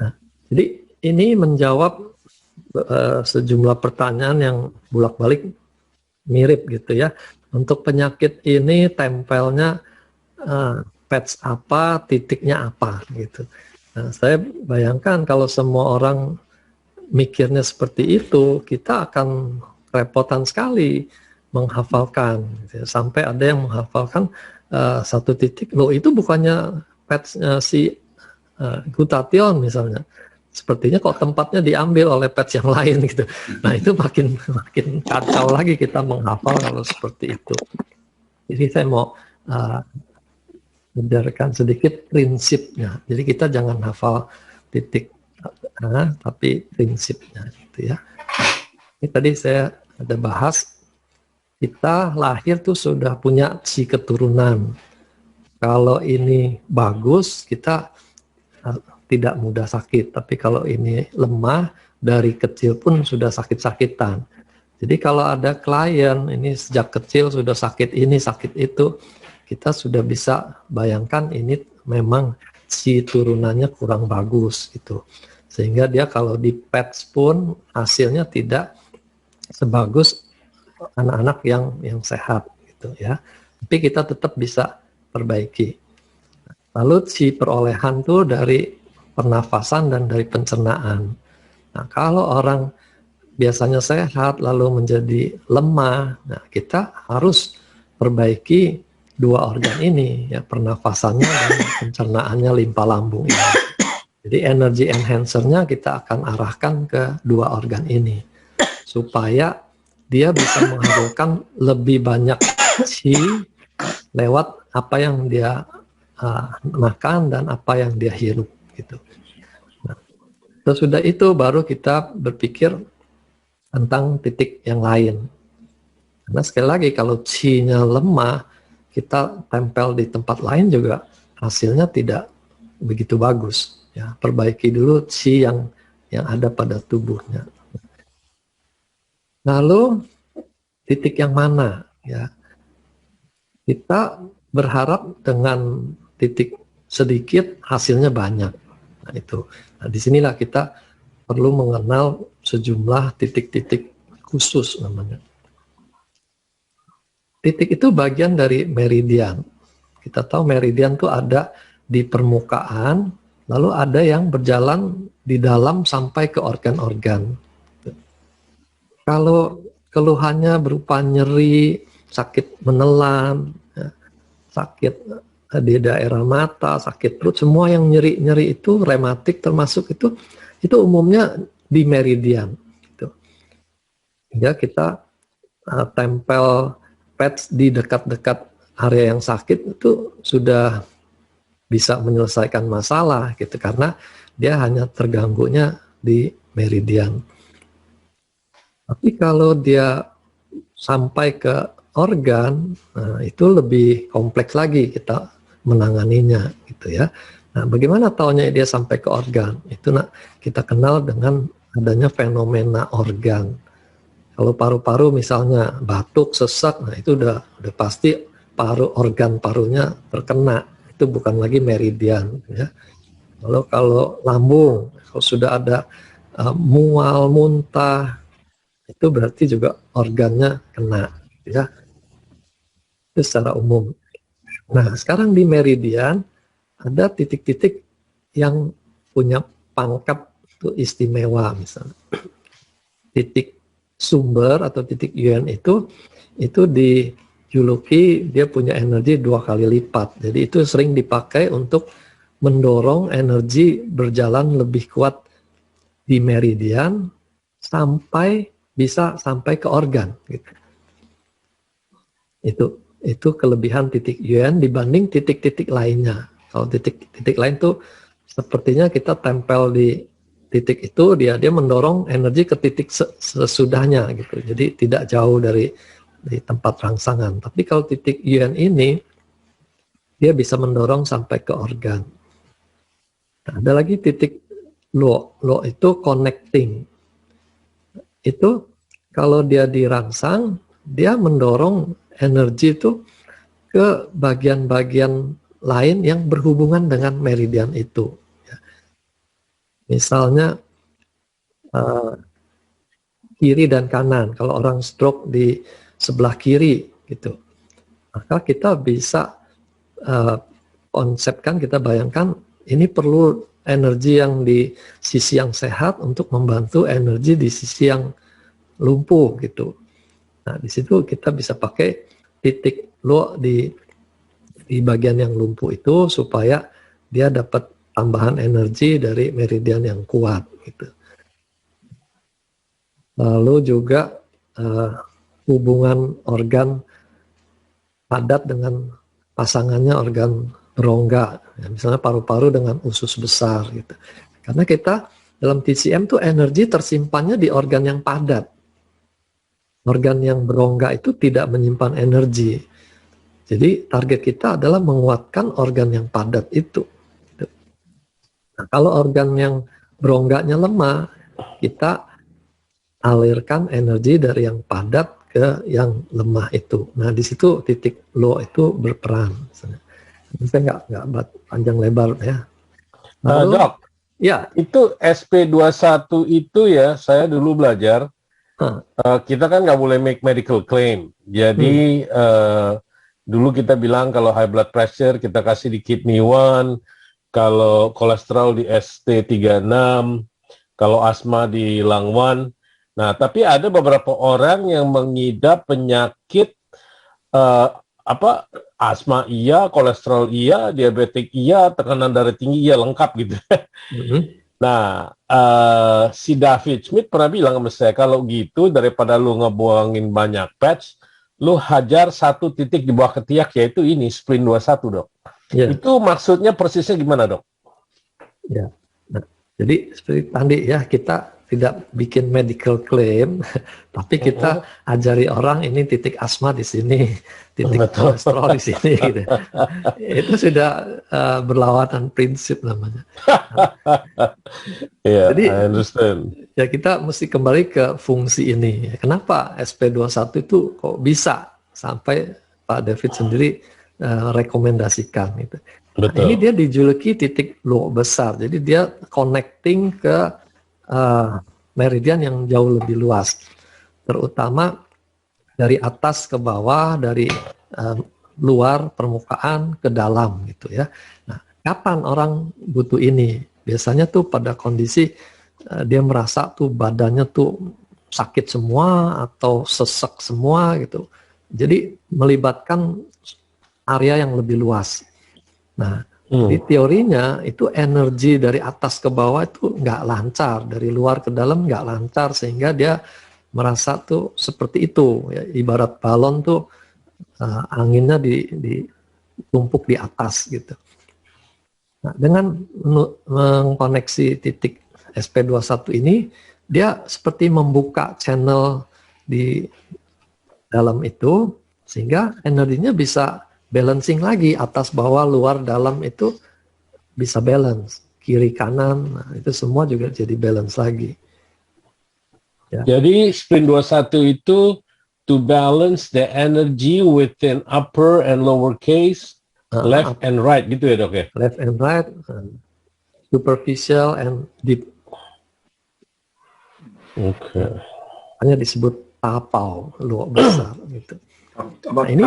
Nah, jadi ini menjawab sejumlah pertanyaan yang bolak-balik mirip gitu ya. Untuk penyakit ini tempelnya patch apa, titiknya apa gitu. Nah, saya bayangkan kalau semua orang mikirnya seperti itu, kita akan repotan sekali menghafalkan. Gitu. Sampai ada yang menghafalkan satu titik, loh itu bukannya patch si glutathione misalnya. Sepertinya kok tempatnya diambil oleh patch yang lain gitu. Nah itu makin kacau lagi kita menghafal kalau seperti itu. Jadi saya mau menjelaskan sedikit prinsipnya. Jadi kita jangan hafal titik, tapi prinsipnya gitu ya. Ini tadi saya ada bahas, kita lahir tuh sudah punya si keturunan. Kalau ini bagus, kita tidak mudah sakit. Tapi kalau ini lemah, dari kecil pun sudah sakit-sakitan. Jadi kalau ada klien ini sejak kecil sudah sakit ini, sakit itu, kita sudah bisa bayangkan ini memang si turunannya kurang bagus gitu. Sehingga dia kalau di PET pun hasilnya tidak sebagus anak-anak yang sehat gitu ya. Tapi kita tetap bisa perbaiki. Lalu si perolehan tuh dari pernafasan dan dari pencernaan. Nah, kalau orang biasanya sehat lalu menjadi lemah, nah kita harus perbaiki dua organ ini, ya pernafasannya dan pencernaannya, limpa lambung ini. Jadi energy enhancernya kita akan arahkan ke dua organ ini supaya dia bisa menghasilkan lebih banyak qi lewat apa yang dia makan dan apa yang dia hirup gitu. Nah, sesudah itu baru kita berpikir tentang titik yang lain. Karena sekali lagi kalau qi-nya lemah, kita tempel di tempat lain juga hasilnya tidak begitu bagus. Ya, perbaiki dulu qi yang ada pada tubuhnya. Lalu titik yang mana? Ya, kita berharap dengan titik sedikit hasilnya banyak. Nah itu. Nah disinilah kita perlu mengenal sejumlah titik-titik khusus namanya. Titik itu bagian dari meridian. Kita tahu meridian itu ada di permukaan, lalu ada yang berjalan di dalam sampai ke organ-organ. Kalau keluhannya berupa nyeri, sakit menelan, sakit di daerah mata, sakit perut, semua yang nyeri-nyeri itu rematik termasuk itu umumnya di meridian. Gitu. Ya kita tempel pads di dekat-dekat area yang sakit itu sudah bisa menyelesaikan masalah gitu karena dia hanya terganggunya di meridian. Tapi kalau dia sampai ke organ, nah itu lebih kompleks lagi kita menanganinya gitu ya. Nah, bagaimana taunya dia sampai ke organ? Itu kita kenal dengan adanya fenomena organ. Kalau paru-paru misalnya batuk, sesak, nah itu udah pasti organ parunya terkena. Itu bukan lagi meridian ya. Lalu kalau lambung, kalau sudah ada mual, muntah, itu berarti juga organnya kena ya. Itu secara umum. Nah, sekarang di meridian ada titik-titik yang punya pangkat itu istimewa misalnya. Titik sumber atau titik yuan itu dijuluki dia punya energi 2 kali lipat. Jadi itu sering dipakai untuk mendorong energi berjalan lebih kuat di meridian sampai bisa sampai ke organ gitu. Itu kelebihan titik yuan dibanding titik-titik lainnya. Kalau titik-titik lain tuh sepertinya kita tempel di titik itu dia mendorong energi ke titik sesudahnya gitu. Jadi tidak jauh dari tempat rangsangan. Tapi kalau titik yuan ini dia bisa mendorong sampai ke organ. Nah, ada lagi titik lo itu connecting. Itu kalau dia dirangsang dia mendorong energi itu ke bagian-bagian lain yang berhubungan dengan meridian itu. Misalnya kiri dan kanan. Kalau orang stroke di sebelah kiri gitu, maka kita bisa konsepkan, kita bayangkan ini perlu energi yang di sisi yang sehat untuk membantu energi di sisi yang lumpuh gitu. Nah, di situ kita bisa pakai titik low di bagian yang lumpuh itu supaya dia dapat tambahan energi dari meridian yang kuat gitu. Lalu juga hubungan organ padat dengan pasangannya organ berongga, ya, misalnya paru-paru dengan usus besar gitu. Karena kita dalam TCM tuh energi tersimpannya di organ yang padat. Organ yang berongga itu tidak menyimpan energi. Jadi target kita adalah menguatkan organ yang padat itu. Nah, kalau organ yang berongganya lemah, kita alirkan energi dari yang padat ke yang lemah itu. Nah, di situ titik low itu berperan. Saya nggak panjang lebar ya. Lalu, Dok, ya, itu SP21 itu ya, saya dulu belajar, kita kan nggak boleh make medical claim. Jadi dulu kita bilang kalau high blood pressure kita kasih di kidney 1, kalau kolesterol di ST36, kalau asma di lung 1. Nah, tapi ada beberapa orang yang mengidap penyakit asma iya, kolesterol iya, diabetik iya, tekanan darah tinggi iya, lengkap gitu. Nah, si David Smith pernah bilang sama saya, kalau gitu daripada lu ngebuangin banyak patch, lu hajar satu titik di bawah ketiak, yaitu ini, spleen 21, Dok. ya, Itu maksudnya persisnya gimana, Dok? ya. Nah, jadi seperti tadi ya, kita tidak bikin medical claim, tapi kita ajari orang ini titik asma di sini, titik kolesterol di sini. Gitu. Itu sudah berlawanan prinsip namanya. Yeah, Jadi I understand. ya kita mesti kembali ke fungsi ini. Kenapa SP21 itu kok bisa sampai Pak David sendiri rekomendasikan gitu. Nah, ini dia dijuluki titik low besar. Jadi dia connecting ke meridian yang jauh lebih luas, terutama dari atas ke bawah, dari luar permukaan ke dalam gitu ya. Nah, kapan orang butuh ini? Biasanya tuh pada kondisi dia merasa tuh badannya tuh sakit semua atau sesek semua gitu. Jadi melibatkan area yang lebih luas. Nah, di teorinya itu energi dari atas ke bawah itu nggak lancar, dari luar ke dalam nggak lancar, sehingga dia merasa tuh seperti itu. Ya, ibarat balon tuh anginnya ditumpuk di atas gitu. Nah, dengan mengkoneksi titik SP21 ini, dia seperti membuka channel di dalam itu, sehingga energinya bisa balancing lagi, atas bawah luar dalam itu bisa balance, kiri kanan, nah, itu semua juga jadi balance lagi ya. Jadi spleen 21 itu to balance the energy within upper and lower case, left and right gitu ya, Dok ya? Left and right, superficial and deep. Oke. Hanya disebut tapau, luar besar gitu. Nah, ini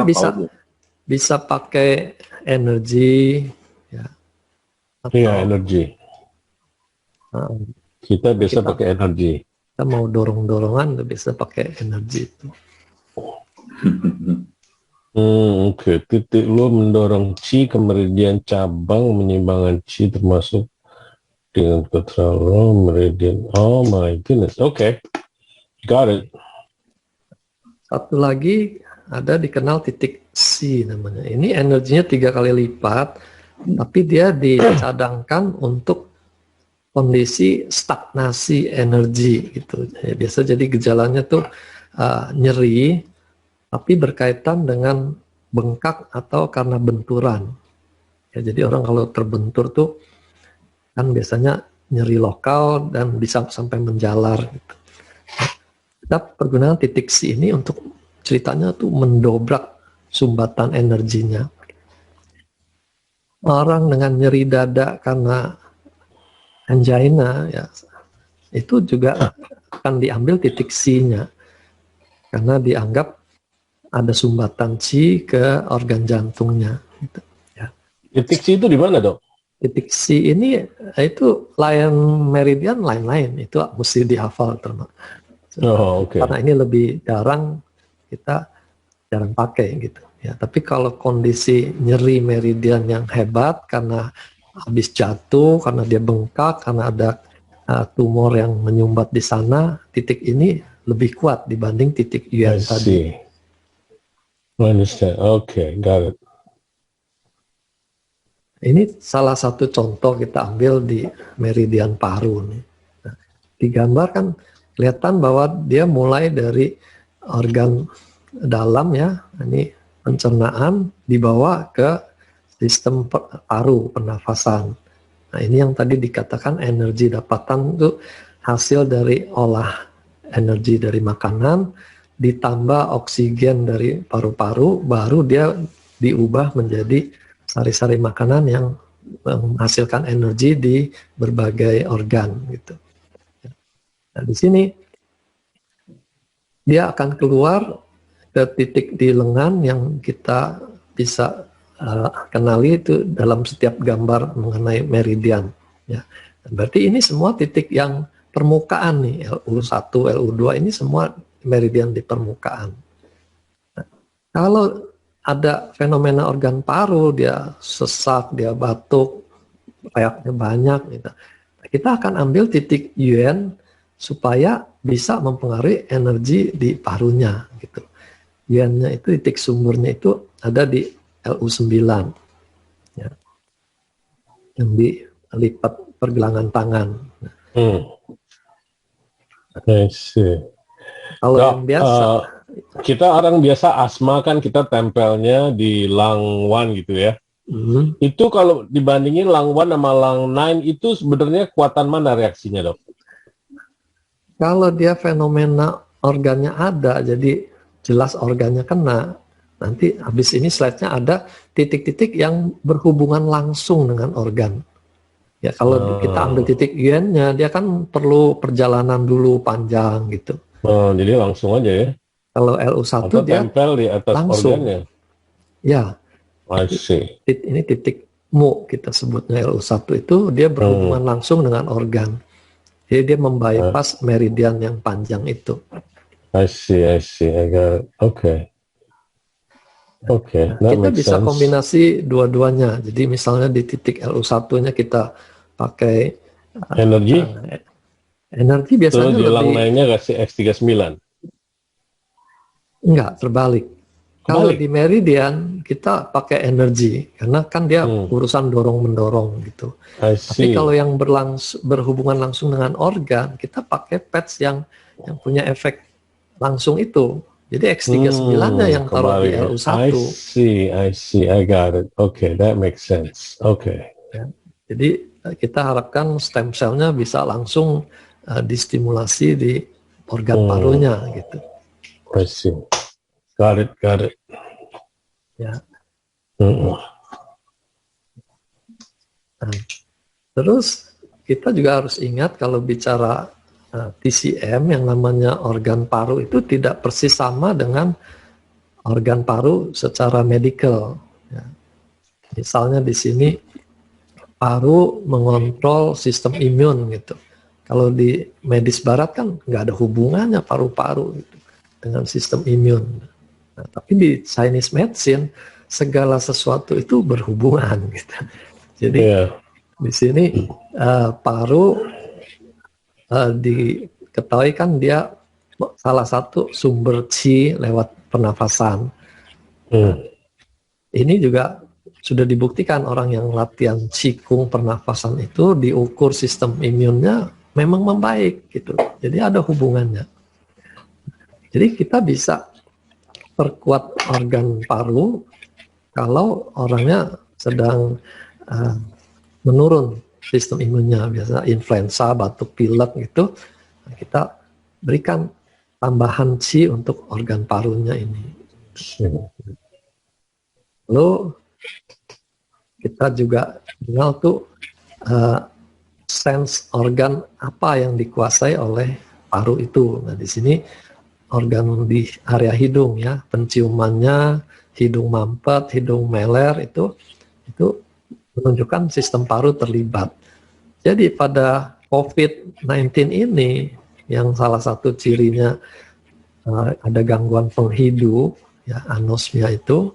bisa pakai energi ya. Iya, energi. Kita bisa pakai energi. Kita mau dorong-dorongan bisa pakai energi itu. Oke. Titik lo mendorong chi ke meridian cabang menyeimbangkan chi termasuk dengan keterlaluan meridian. Oh my goodness. Oke. Got it. Satu lagi ada dikenal titik C namanya. Ini energinya 3 kali lipat, tapi dia dicadangkan untuk kondisi stagnasi energi gitu. Ya, biasa jadi gejalanya tuh nyeri, tapi berkaitan dengan bengkak atau karena benturan. Ya, jadi orang kalau terbentur tuh kan biasanya nyeri lokal dan bisa sampai menjalar gitu. Kita pergunakan titik C ini untuk ceritanya tuh mendobrak sumbatan energinya. Orang dengan nyeri dada karena angina ya, itu juga akan diambil titik C-nya karena dianggap ada sumbatan Qi ke organ jantungnya. Gitu, ya. Titik C itu di mana, Dok? Titik C ini itu lain meridian lain-lain, itu mesti dihafal Oh, oke. karena ini lebih kita jarang pakai gitu. Ya, tapi kalau kondisi nyeri meridian yang hebat karena habis jatuh, karena dia bengkak, karena ada tumor yang menyumbat di sana, titik ini lebih kuat dibanding titik Yuan I tadi. see. I understand. Okay, got it. Ini salah satu contoh kita ambil di meridian paru nih. Nah, di gambar kan kelihatan bahwa dia mulai dari organ dalam ya, ini pencernaan dibawa ke sistem paru pernafasan. Nah, ini yang tadi dikatakan energi dapatan itu hasil dari olah energi dari makanan ditambah oksigen dari paru-paru, baru dia diubah menjadi sari-sari makanan yang menghasilkan energi di berbagai organ gitu. Nah, di sini dia akan keluar ke titik di lengan yang kita bisa kenali itu dalam setiap gambar mengenai meridian. Ya. Berarti ini semua titik yang permukaan nih, LU1, LU2 ini semua meridian di permukaan. Nah, kalau ada fenomena organ paru, dia sesak, dia batuk, reaknya banyak, gitu. Kita akan ambil titik Yuan supaya bisa mempengaruhi energi di parunya, gitu. Yuannya itu titik sumbernya itu ada di LU9, ya, yang dilipat pergelangan tangan. I see. Kalau yang biasa, kita orang biasa asma kan kita tempelnya di lung 1 gitu ya. Itu kalau dibandingin lung 1 sama lung 9 itu sebenarnya kuatan mana reaksinya, Dok? Kalau dia fenomena organnya ada, jadi jelas organnya kena, nanti habis ini slide-nya ada titik-titik yang berhubungan langsung dengan organ. Ya kalau kita ambil titik Yuan-nya, dia kan perlu perjalanan dulu panjang gitu. Jadi langsung aja ya. Kalau LU1 atau dia tempel di atas langsung. organnya. Ya. I see. Ini titik mu kita sebutnya LU1 itu dia berhubungan langsung dengan organ. Jadi dia membypass meridian yang panjang itu. I see, I got it. Okay. Okay, Nah, kita bisa kombinasi dua-duanya. Jadi misalnya di titik LU1-nya kita pakai energi biasanya terus di lebih lainnya kasih X39. Enggak, terbalik. Kalau di meridian kita pakai energi karena kan dia urusan dorong-mendorong gitu. Tapi kalau yang berhubungan langsung dengan organ, kita pakai pads yang punya efek langsung itu. Jadi X39-nya yang taruh di LU1. I see, I got it. Okay, that makes sense. Okay. Ya. Jadi kita harapkan stem cell-nya bisa langsung distimulasi di organ parunya gitu. I see. Got it. Ya. Nah, terus kita juga harus ingat kalau bicara TCM yang namanya organ paru itu tidak persis sama dengan organ paru secara medikal. Ya. Misalnya di sini paru mengontrol sistem imun gitu. Kalau di medis barat kan nggak ada hubungannya paru-paru gitu, dengan sistem imun. Nah, tapi di Chinese medicine segala sesuatu itu berhubungan gitu. Jadi di sini paru diketahui kan dia salah satu sumber qi lewat pernafasan. Ini juga sudah dibuktikan orang yang latihan qigong pernafasan itu diukur sistem imunnya memang membaik gitu. Jadi ada hubungannya. Jadi kita bisa perkuat organ paru kalau orangnya sedang menurun sistem imunnya, biasa influenza, batuk pilek gitu, kita berikan tambahan qi untuk organ parunya ini. Lalu kita juga kenal tuh sense organ apa yang dikuasai oleh paru itu. Nah, di sini organ di area hidung ya, penciumannya, hidung mampet, hidung meler itu menunjukkan sistem paru terlibat. Jadi pada COVID-19 ini yang salah satu cirinya ada gangguan penghidup ya, anosmia itu,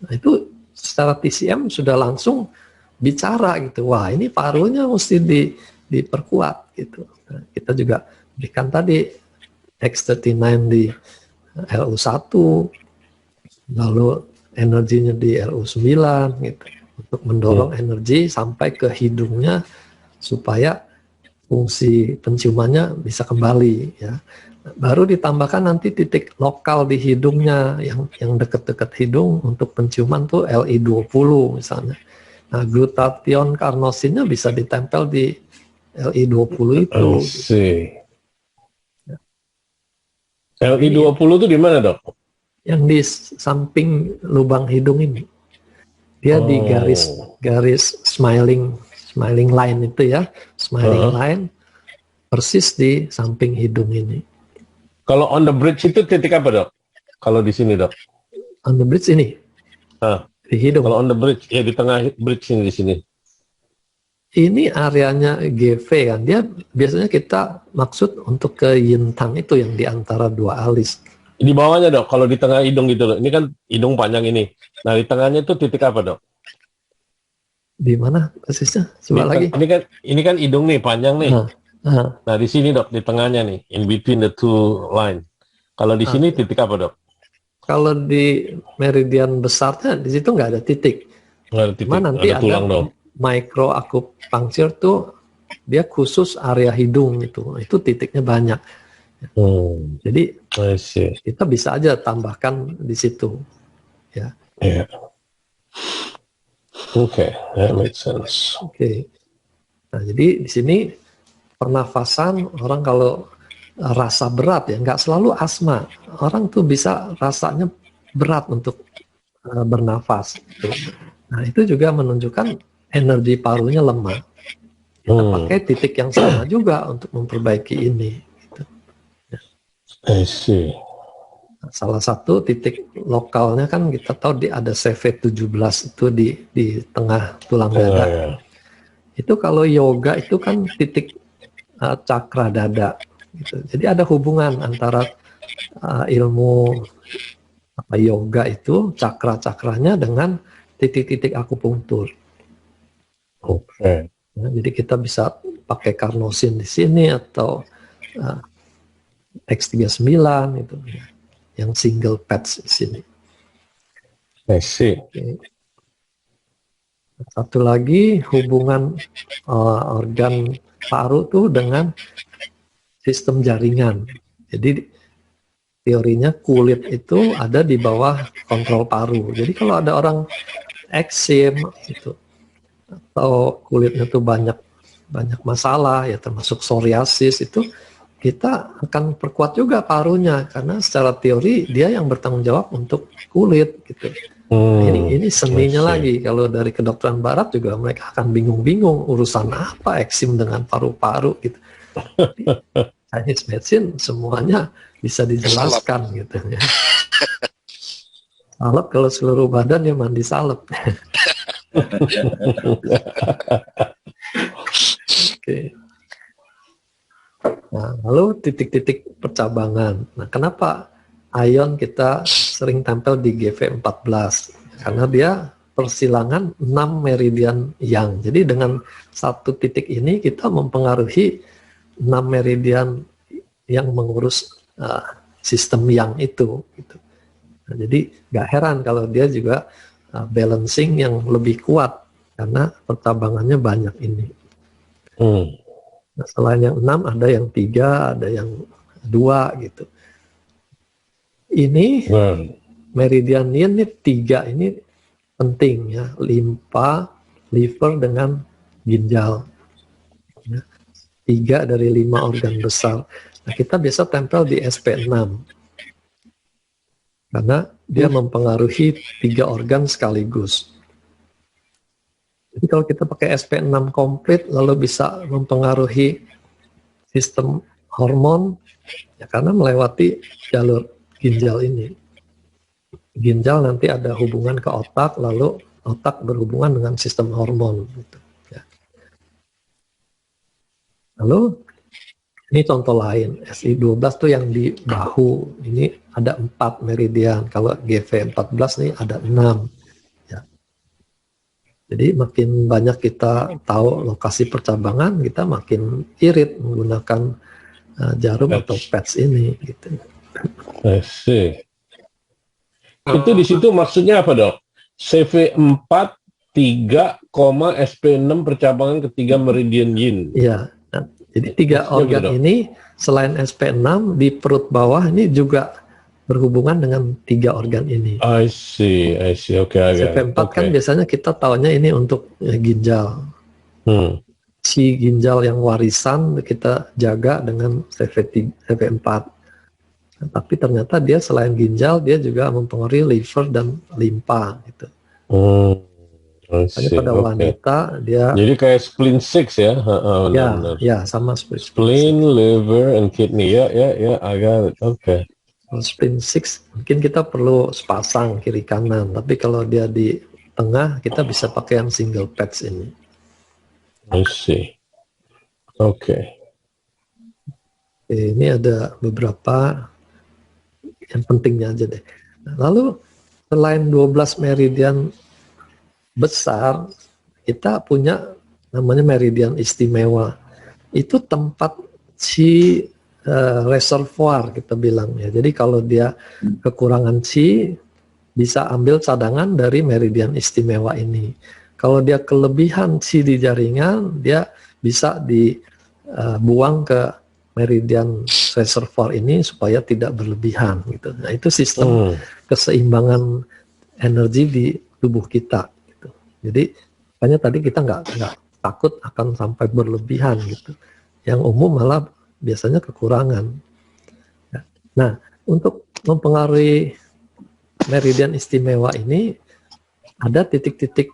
nah itu secara TCM sudah langsung bicara gitu, wah ini parunya mesti diperkuat gitu. Nah, kita juga berikan tadi X39 di LU1, lalu energinya di LU9 gitu, untuk mendorong energi sampai ke hidungnya supaya fungsi penciumannya bisa kembali ya. Baru ditambahkan nanti titik lokal di hidungnya yang dekat-dekat hidung untuk penciuman tuh LI20 misalnya. Nah, glutathione carnosinnya bisa ditempel di LI20 itu. LI20 itu di mana, Dok? Yang di samping lubang hidung ini. Dia di garis smiling line itu ya, smiling line persis di samping hidung ini. Kalau on the bridge itu titik apa, Dok? Kalau di sini, Dok? On the bridge ini. Di hidung. Kalau on the bridge, ya di tengah bridge ini di sini. Ini areanya GV kan. Dia biasanya kita maksud untuk ke yintang itu yang di antara dua alis. Di bawahnya, Dok, kalau di tengah hidung gitu, Dok. Ini kan hidung panjang ini. Nah, di tengahnya itu titik apa, Dok? Di mana persisnya? Coba lagi. Ini kan hidung nih, panjang nih. Nah, di sini, Dok, di tengahnya nih, in between the two line. Kalau di sini titik apa, Dok? Kalau di meridian besarnya di situ nggak ada titik. Nggak ada titik. Cuma nanti ada tulang, Dok. Micro acupuncture tuh dia khusus area hidung itu titiknya banyak. Jadi kita bisa aja tambahkan di situ, ya. Yeah. Okay, that makes sense. Okay. Nah, jadi di sini pernafasan orang kalau rasa berat ya, nggak selalu asma. Orang tuh bisa rasanya berat untuk bernafas. Gitu. Nah, itu juga menunjukkan energi parunya lemah. Kita pakai titik yang sama juga untuk memperbaiki ini. Gitu. I see. Salah satu titik lokalnya kan kita tahu ada CV17 itu di tengah tulang dada. Ya. Itu kalau yoga itu kan titik cakra dada. Gitu. Jadi ada hubungan antara ilmu yoga itu cakra-cakranya dengan titik-titik akupunktur. Oke. Ya, jadi kita bisa pakai carnosin di sini atau X39 itu yang single patch di sini. I see. Oke. Satu lagi hubungan organ paru tuh dengan sistem jaringan. Jadi teorinya kulit itu ada di bawah kontrol paru. Jadi kalau ada orang eksim itu atau kulitnya tuh banyak masalah ya, termasuk psoriasis, itu kita akan perkuat juga parunya karena secara teori dia yang bertanggung jawab untuk kulit gitu. Ini seninya lagi. Kalau dari kedokteran barat juga mereka akan bingung-bingung urusan apa eksim dengan paru-paru gitu. Chinese medicine semuanya bisa dijelaskan gitu ya. Salep kalau seluruh badan ya mandi salep. Oke. Nah, lalu titik-titik percabangan. Nah, kenapa ion kita sering tempel di GV14? Karena dia persilangan 6 meridian yang. Jadi dengan satu titik ini kita mempengaruhi 6 meridian yang mengurus sistem yang itu. Gitu. Nah, jadi nggak heran kalau dia juga balancing yang lebih kuat karena percabangannya banyak ini. Nah, selain yang 6 ada yang 3, ada yang 2 gitu. Ini meridian ini 3 ini penting ya, limpa, liver dengan ginjal. 3 dari 5 organ besar. Nah, kita biasa tempel di SP6 karena dia mempengaruhi 3 organ sekaligus. Jadi kalau kita pakai SP6 komplit lalu bisa mempengaruhi sistem hormon, ya karena melewati jalur ginjal ini. Ginjal nanti ada hubungan ke otak, lalu otak berhubungan dengan sistem hormon. Gitu, ya. Lalu ini contoh lain, SI12 tuh yang di bahu, ini ada 4 meridian, kalau GV14 nih ada 6. Ya. Jadi makin banyak kita tahu lokasi percabangan, kita makin irit menggunakan jarum atau pads ini. Gitu. I see. Itu di situ maksudnya apa, Dok? CV4 3, SP6 percabangan ketiga meridian yin. Iya. Nah, jadi 3 organ ini selain SP6 di perut bawah ini juga berhubungan dengan 3 organ ini. I see. Oke. CV4 kan biasanya kita tahunya ini untuk ginjal. Si ginjal yang warisan kita jaga dengan CV4. Nah, tapi ternyata dia selain ginjal dia juga mempengaruhi liver dan limpa gitu. Hanya pada wanita dia. Jadi kayak spleen 6 ya? Ya sama spleen, liver, and kidney. Ya, I got it. Oke. Spleen 6 mungkin kita perlu sepasang kiri kanan, tapi kalau dia di tengah kita bisa pakai yang single pads ini. I see. Oke. Ini ada beberapa yang pentingnya aja deh. Lalu selain 12 meridian besar, kita punya namanya meridian istimewa. Itu tempat si reservoir kita bilang ya. Jadi kalau dia kekurangan chi, bisa ambil cadangan dari meridian istimewa ini. Kalau dia kelebihan chi di jaringan, dia bisa dibuang ke meridian reservoir ini supaya tidak berlebihan gitu. Nah itu sistem keseimbangan energi di tubuh kita. Gitu. Jadi makanya tadi kita nggak takut akan sampai berlebihan gitu. Yang umum malah biasanya kekurangan. Nah untuk mempengaruhi meridian istimewa ini ada titik-titik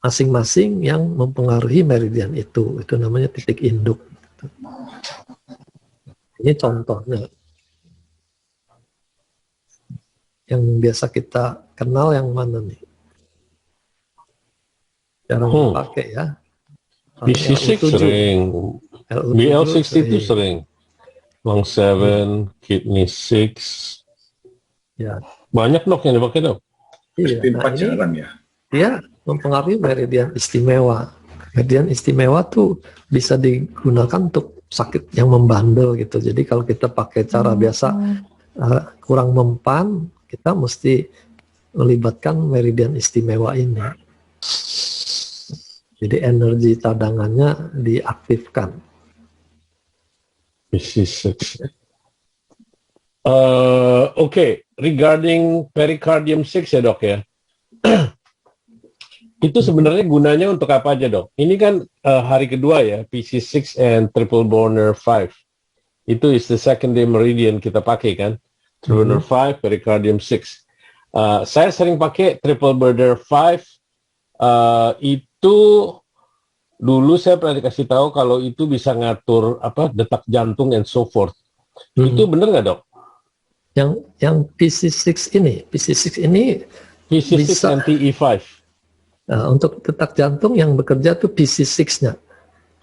masing-masing yang mempengaruhi meridian itu namanya titik induk. Gitu. Ini contohnya. Yang biasa kita kenal yang mana nih? Jarang dipakai ya. PC6 sering. BL62 sering. Lung 7, kidney 6. Ya. Banyak Dok yang dipakai Dok. Iya, nah ini dia mempengaruhi meridian istimewa. Meridian istimewa tuh bisa digunakan untuk sakit yang membandel gitu. Jadi kalau kita pakai cara biasa kurang mempan, kita mesti melibatkan meridian istimewa ini. Jadi energi cadangannya diaktifkan. Oke, regarding pericardium 6 ya Dok ya. Itu sebenarnya gunanya untuk apa aja Dok? Ini kan hari kedua ya, PC6 and triple burner 5. Itu is the secondary meridian kita pakai kan? Triple burner 5, pericardium 6. Saya sering pakai triple burner 5. Itu dulu saya pernah dikasih tahu kalau itu bisa ngatur detak jantung and so forth. Itu benar nggak Dok? Yang PC6 ini PC6 bisa and TE5. Untuk detak jantung yang bekerja tuh PC6-nya.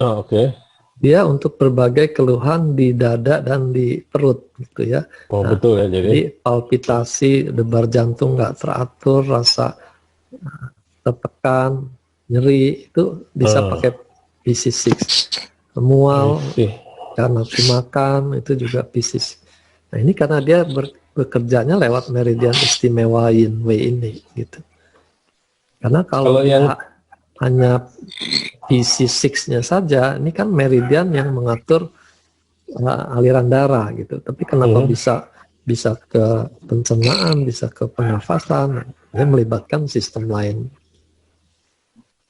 Oke. Dia untuk berbagai keluhan di dada dan di perut gitu ya. Betul ya jadi palpitasi, debar jantung nggak teratur, rasa tertekan, nyeri itu bisa pakai PC6. Mual, karena nafsu makan itu juga PC6. Nah ini karena dia bekerjanya lewat meridian istimewa Yin Wei ini gitu. Karena kalau yang hanya PC6-nya saja, ini kan meridian yang mengatur aliran darah gitu. Tapi kenapa bisa ke pencernaan, bisa ke pernafasan, dia melibatkan sistem lain.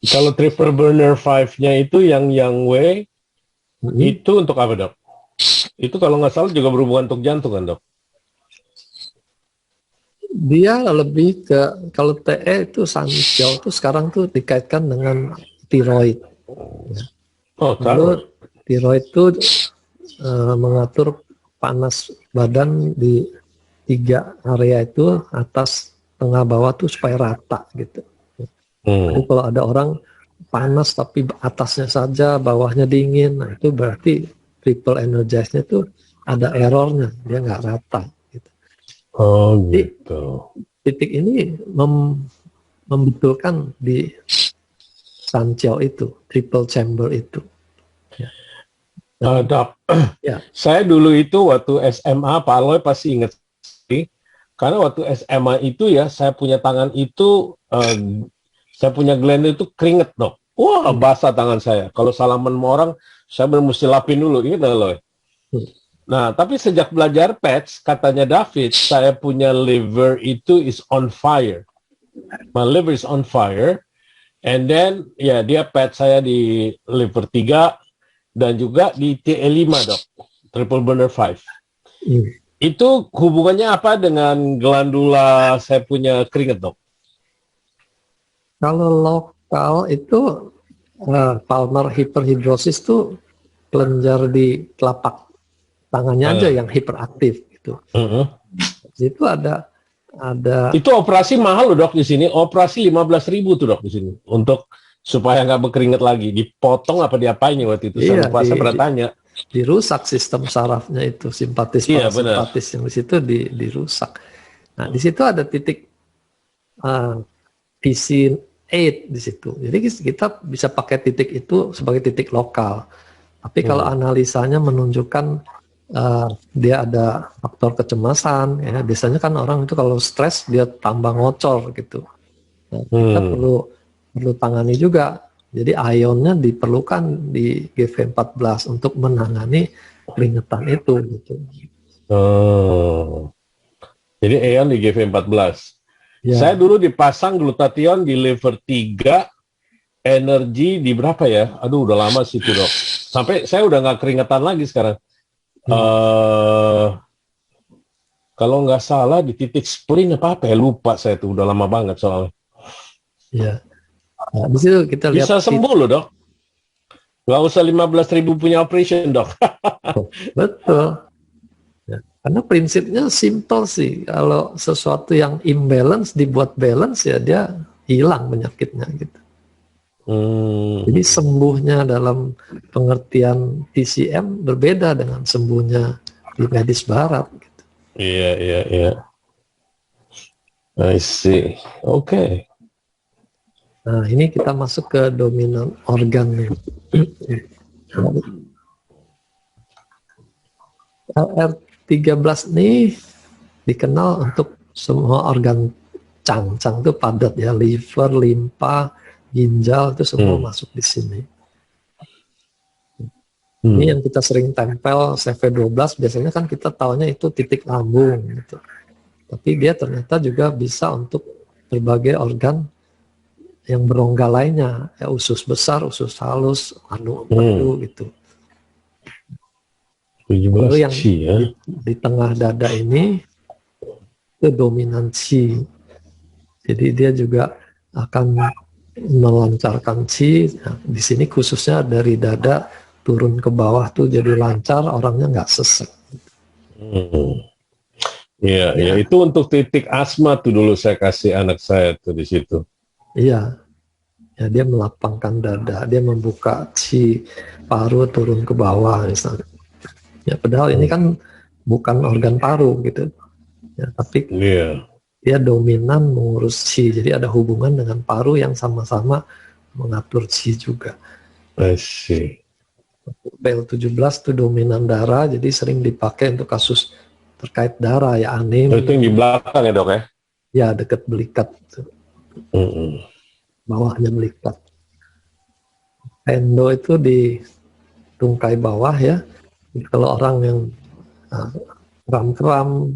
Kalau triple burner 5-nya itu yang Wei, itu untuk apa Dok? Itu kalau nggak salah juga berhubungan untuk jantung kan Dok? Dia lebih ke, kalau TE itu Sanjiao itu sekarang tuh dikaitkan dengan tiroid. Ya. Oh, Lalu taruh. tiroid itu mengatur panas badan di 3 area itu, atas, tengah, bawah tuh supaya rata gitu. Jadi kalau ada orang panas tapi atasnya saja, bawahnya dingin, nah itu berarti triple energize-nya tuh ada errornya, dia nggak rata. Gitu. Oh, Jadi gitu. titik ini membetulkan di Sanjiao itu, triple chamber itu. Ya. Dok, Ya. saya dulu itu waktu SMA, Pak Aloy pasti ingat sih, karena waktu SMA itu ya, saya punya tangan itu, saya punya gland itu keringet, Dok. Wah, basah tangan saya. Kalau salaman sama orang, saya mesti lapin dulu, ingat nggak, Aloy? Nah, tapi sejak belajar patch, katanya David, saya punya liver itu is on fire. My liver is on fire. And then, ya dia patch saya di liver 3 dan juga di TE5, Dok. Triple burner 5. Itu hubungannya apa dengan glandula saya punya keringet, Dok? Kalau lokal itu palmar hyperhidrosis itu kelenjar di telapak tangannya aja yang hiperaktif gitu. Itu ada itu operasi mahal loh, Dok, di sini. Operasi 15.000 tuh, Dok, di sini. Untuk supaya nggak berkeringat lagi. Dipotong apa diapain ya waktu itu? Saya lupa, saya pernah tanya. Dirusak sistem sarafnya itu, simpatis parasimpatis yang di situ dirusak. Nah, di situ ada titik PC8 di situ. Jadi kita bisa pakai titik itu sebagai titik lokal. Tapi kalau analisanya menunjukkan dia ada faktor kecemasan, ya biasanya kan orang itu kalau stres dia tambah ngocor gitu. Nah, kita perlu tangani juga. Jadi ionnya diperlukan di GV14 untuk menangani keringetan itu. Gitu. Jadi ion di GV14. Ya. Saya dulu dipasang glutathione di liver 3, energi di berapa ya? Aduh, udah lama sih itu, Dok. Sampai saya udah nggak keringetan lagi sekarang. Kalau nggak salah di titik spleen apa ya, lupa saya tuh, udah lama banget soalnya. Ya. Nah, di situ kita lihat bisa sembuh loh, Dok. Nggak usah 15.000 punya operation, Dok. Betul. Ya. Karena prinsipnya simple sih. Kalau sesuatu yang imbalance dibuat balance, ya dia hilang penyakitnya gitu. Jadi sembuhnya dalam pengertian TCM berbeda dengan sembuhnya di medis barat. Gitu. Iya. I see. Oke. Nah, ini kita masuk ke dominan organ nih. LR13 nih dikenal untuk semua organ Chang itu padat ya, liver, limpa, ginjal itu semua masuk di sini. Ini yang kita sering tempel CV12, biasanya kan kita taunya itu titik lambung gitu. Tapi dia ternyata juga bisa untuk berbagai organ yang berongga lainnya, ya, usus besar, usus halus, empedu gitu. Lalu yang di tengah dada ini itu dominansi. Jadi dia juga akan melancarkan qi. Nah, di sini khususnya dari dada turun ke bawah tuh jadi lancar, orangnya nggak sesek. Iya, itu untuk titik asma tuh dulu saya kasih anak saya tuh di situ. Iya, ya dia melapangkan dada, dia membuka qi paru turun ke bawah misalnya. Ya padahal ini kan bukan organ paru gitu. Ya, tapi dia dominan mengurus qi, jadi ada hubungan dengan paru yang sama-sama mengatur qi juga. I see. BL17 itu dominan darah, jadi sering dipakai untuk kasus terkait darah ya, anemia. Itu yang di belakang ya, Dok ya? Ya, dekat belikat. Bawahnya belikat. Endo itu di tungkai bawah ya. Jadi kalau orang yang kram-kram,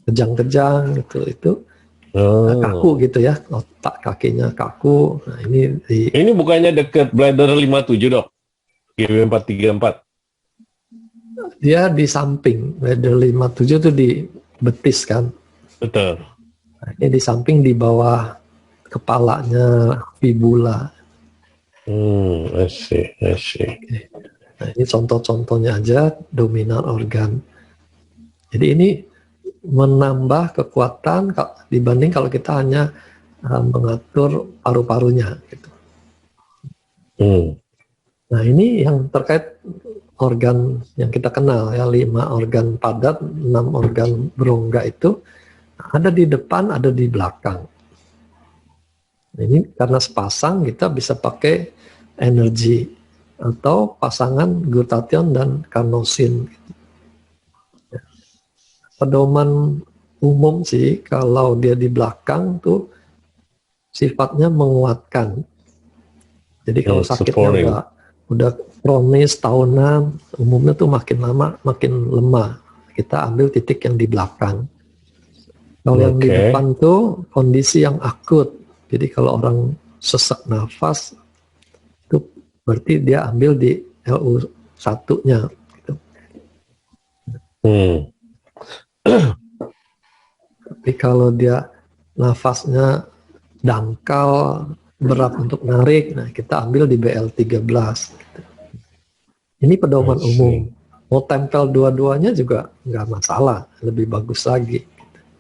kejang-kejang itu kaku gitu ya, otak kakinya kaku. Nah, ini bukannya dekat bladder 57, Dok? GW434. Dia di samping bladder 57 itu di betis kan. Betul. Nah, ini di samping di bawah kepalanya fibula. I see. Oke. Nah, ini contoh-contohnya aja dominan organ. Jadi ini menambah kekuatan dibanding kalau kita hanya mengatur paru-parunya. Gitu. Nah, ini yang terkait organ yang kita kenal ya, 5 organ padat, 6 organ berongga itu ada di depan, ada di belakang. Ini karena sepasang kita bisa pakai energi atau pasangan glutathione dan carnosin. Pedoman umum sih kalau dia di belakang tuh sifatnya menguatkan. Jadi kalau sakitnya udah kronis tahunan, umumnya tuh makin lama makin lemah. Kita ambil titik yang di belakang. Kalau yang di depan tuh kondisi yang akut. Jadi kalau orang sesak nafas, itu berarti dia ambil di LU 1-nya. Gitu. Tapi kalau dia nafasnya dangkal, berat untuk narik, nah kita ambil di BL13. Gitu. Ini pedoman umum. Mau tempel dua-duanya juga nggak masalah, lebih bagus lagi.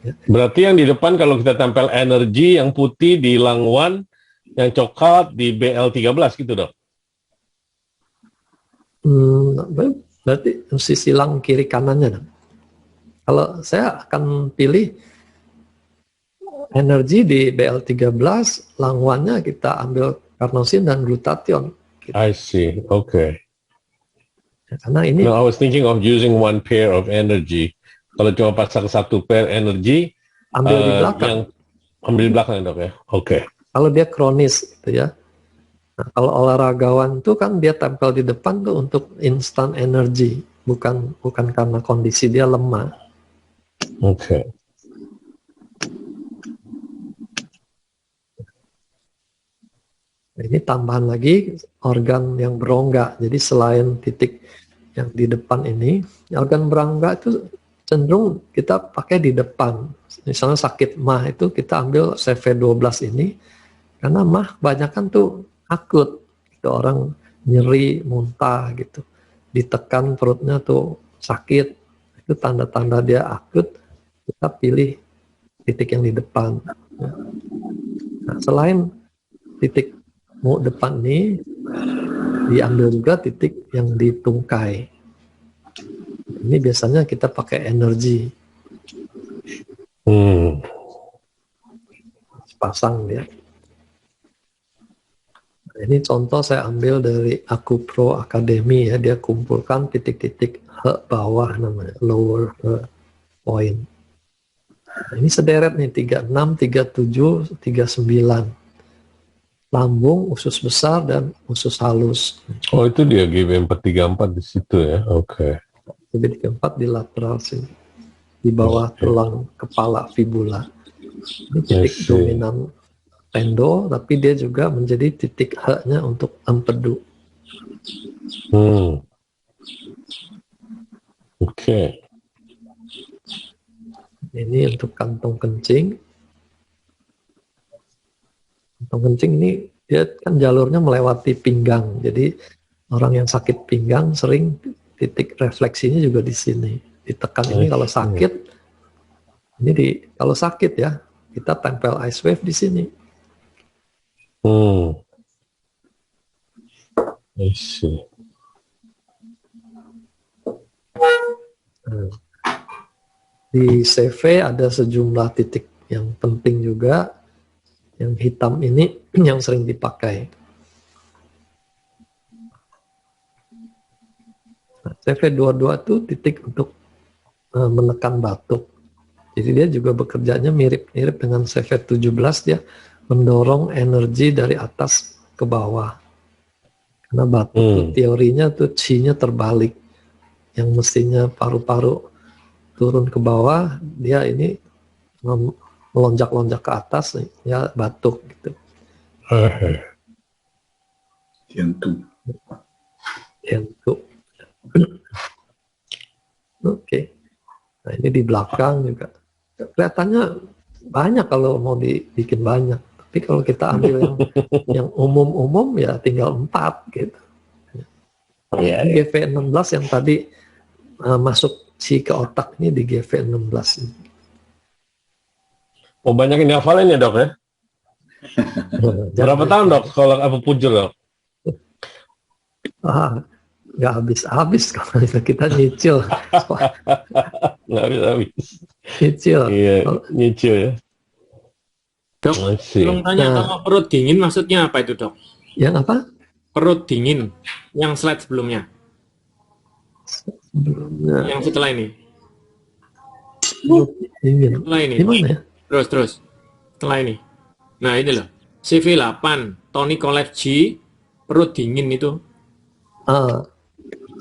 Berarti yang di depan kalau kita tempel energi yang putih di lung 1, yang coklat di BL13 gitu dok? Berarti sisi lung kiri kanannya dong. Kalau saya akan pilih energi di BL13, lung 1-nya kita ambil carnosin dan glutathione. Gitu. I see, okay. Karena ini. No, I was thinking of using one pair of energy. Kalau cuma pasang satu pair energi, ambil di belakang. Ambil di belakang dok ya, oke. Kalau dia kronis, gitu ya. Nah, kalau olahragawan itu kan dia tempel di depan tuh untuk instant energy, bukan karena kondisi dia lemah. Oke. Nah, ini tambahan lagi organ yang berongga. Jadi selain titik yang di depan ini, organ berongga itu cenderung kita pakai di depan. Misalnya sakit mah itu kita ambil CV12 ini, karena mah kebanyakan tuh akut. Itu orang nyeri, muntah gitu. Ditekan perutnya tuh sakit. Itu tanda-tanda dia akut, kita pilih titik yang di depan. Nah, selain titik depan ini, diambil juga titik yang di tungkai. Ini biasanya kita pakai energi. Pasang dia. Ini contoh saya ambil dari AkuPro Academy ya, dia kumpulkan titik-titik bawah namanya, lower point. Nah, ini sederet nih 36, 37, 39. Lambung, usus besar dan usus halus. Oh itu dia GB434 di situ ya, oke. GB34 di lateral sini, di bawah tulang kepala fibula. Ini titik dominan tendo, tapi dia juga menjadi titik haknya untuk empedu. Oke. Ini untuk kantong kencing. Kantong kencing ini dia kan jalurnya melewati pinggang. Jadi orang yang sakit pinggang sering titik refleksinya juga di sini. Ditekan ini kalau sakit. Ini kalau sakit ya, kita tempel ice wave di sini. I see. Di CV ada sejumlah titik yang penting juga. Yang hitam ini yang sering dipakai. Nah, CV22 itu titik untuk menekan batuk. Jadi dia juga bekerjanya mirip-mirip dengan CV17, dia mendorong energi dari atas ke bawah. Karena batuk tuh teorinya tuh chi-nya terbalik. Yang mestinya paru-paru turun ke bawah, dia ini melonjak-lonjak ke atas, ya batuk gitu. Tiantu. Oke. Nah ini di belakang juga. Kelihatannya banyak kalau mau dibikin banyak. Tapi kalau kita ambil yang umum-umum ya tinggal 4 gitu. Iya. GV16 yang tadi masuk ke otak ini di GV16 ini. Oh, banyak yang hafalin ya dok ya? Berapa tahun dok kalau apa Punjul dok? Nggak habis-habis kalau kita nyicil. Nggak habis-habis. Nyicil. Iya, nyicil ya. Dok, tolong tanya, kalau perut dingin maksudnya apa itu dok? Yang apa? Perut dingin, yang slide sebelumnya. Yang setelah ini. Dingin. Setelah ini. Gimana ya? Terus. Setelah ini. Nah ini loh. CV8, tonic-clef G, perut dingin itu.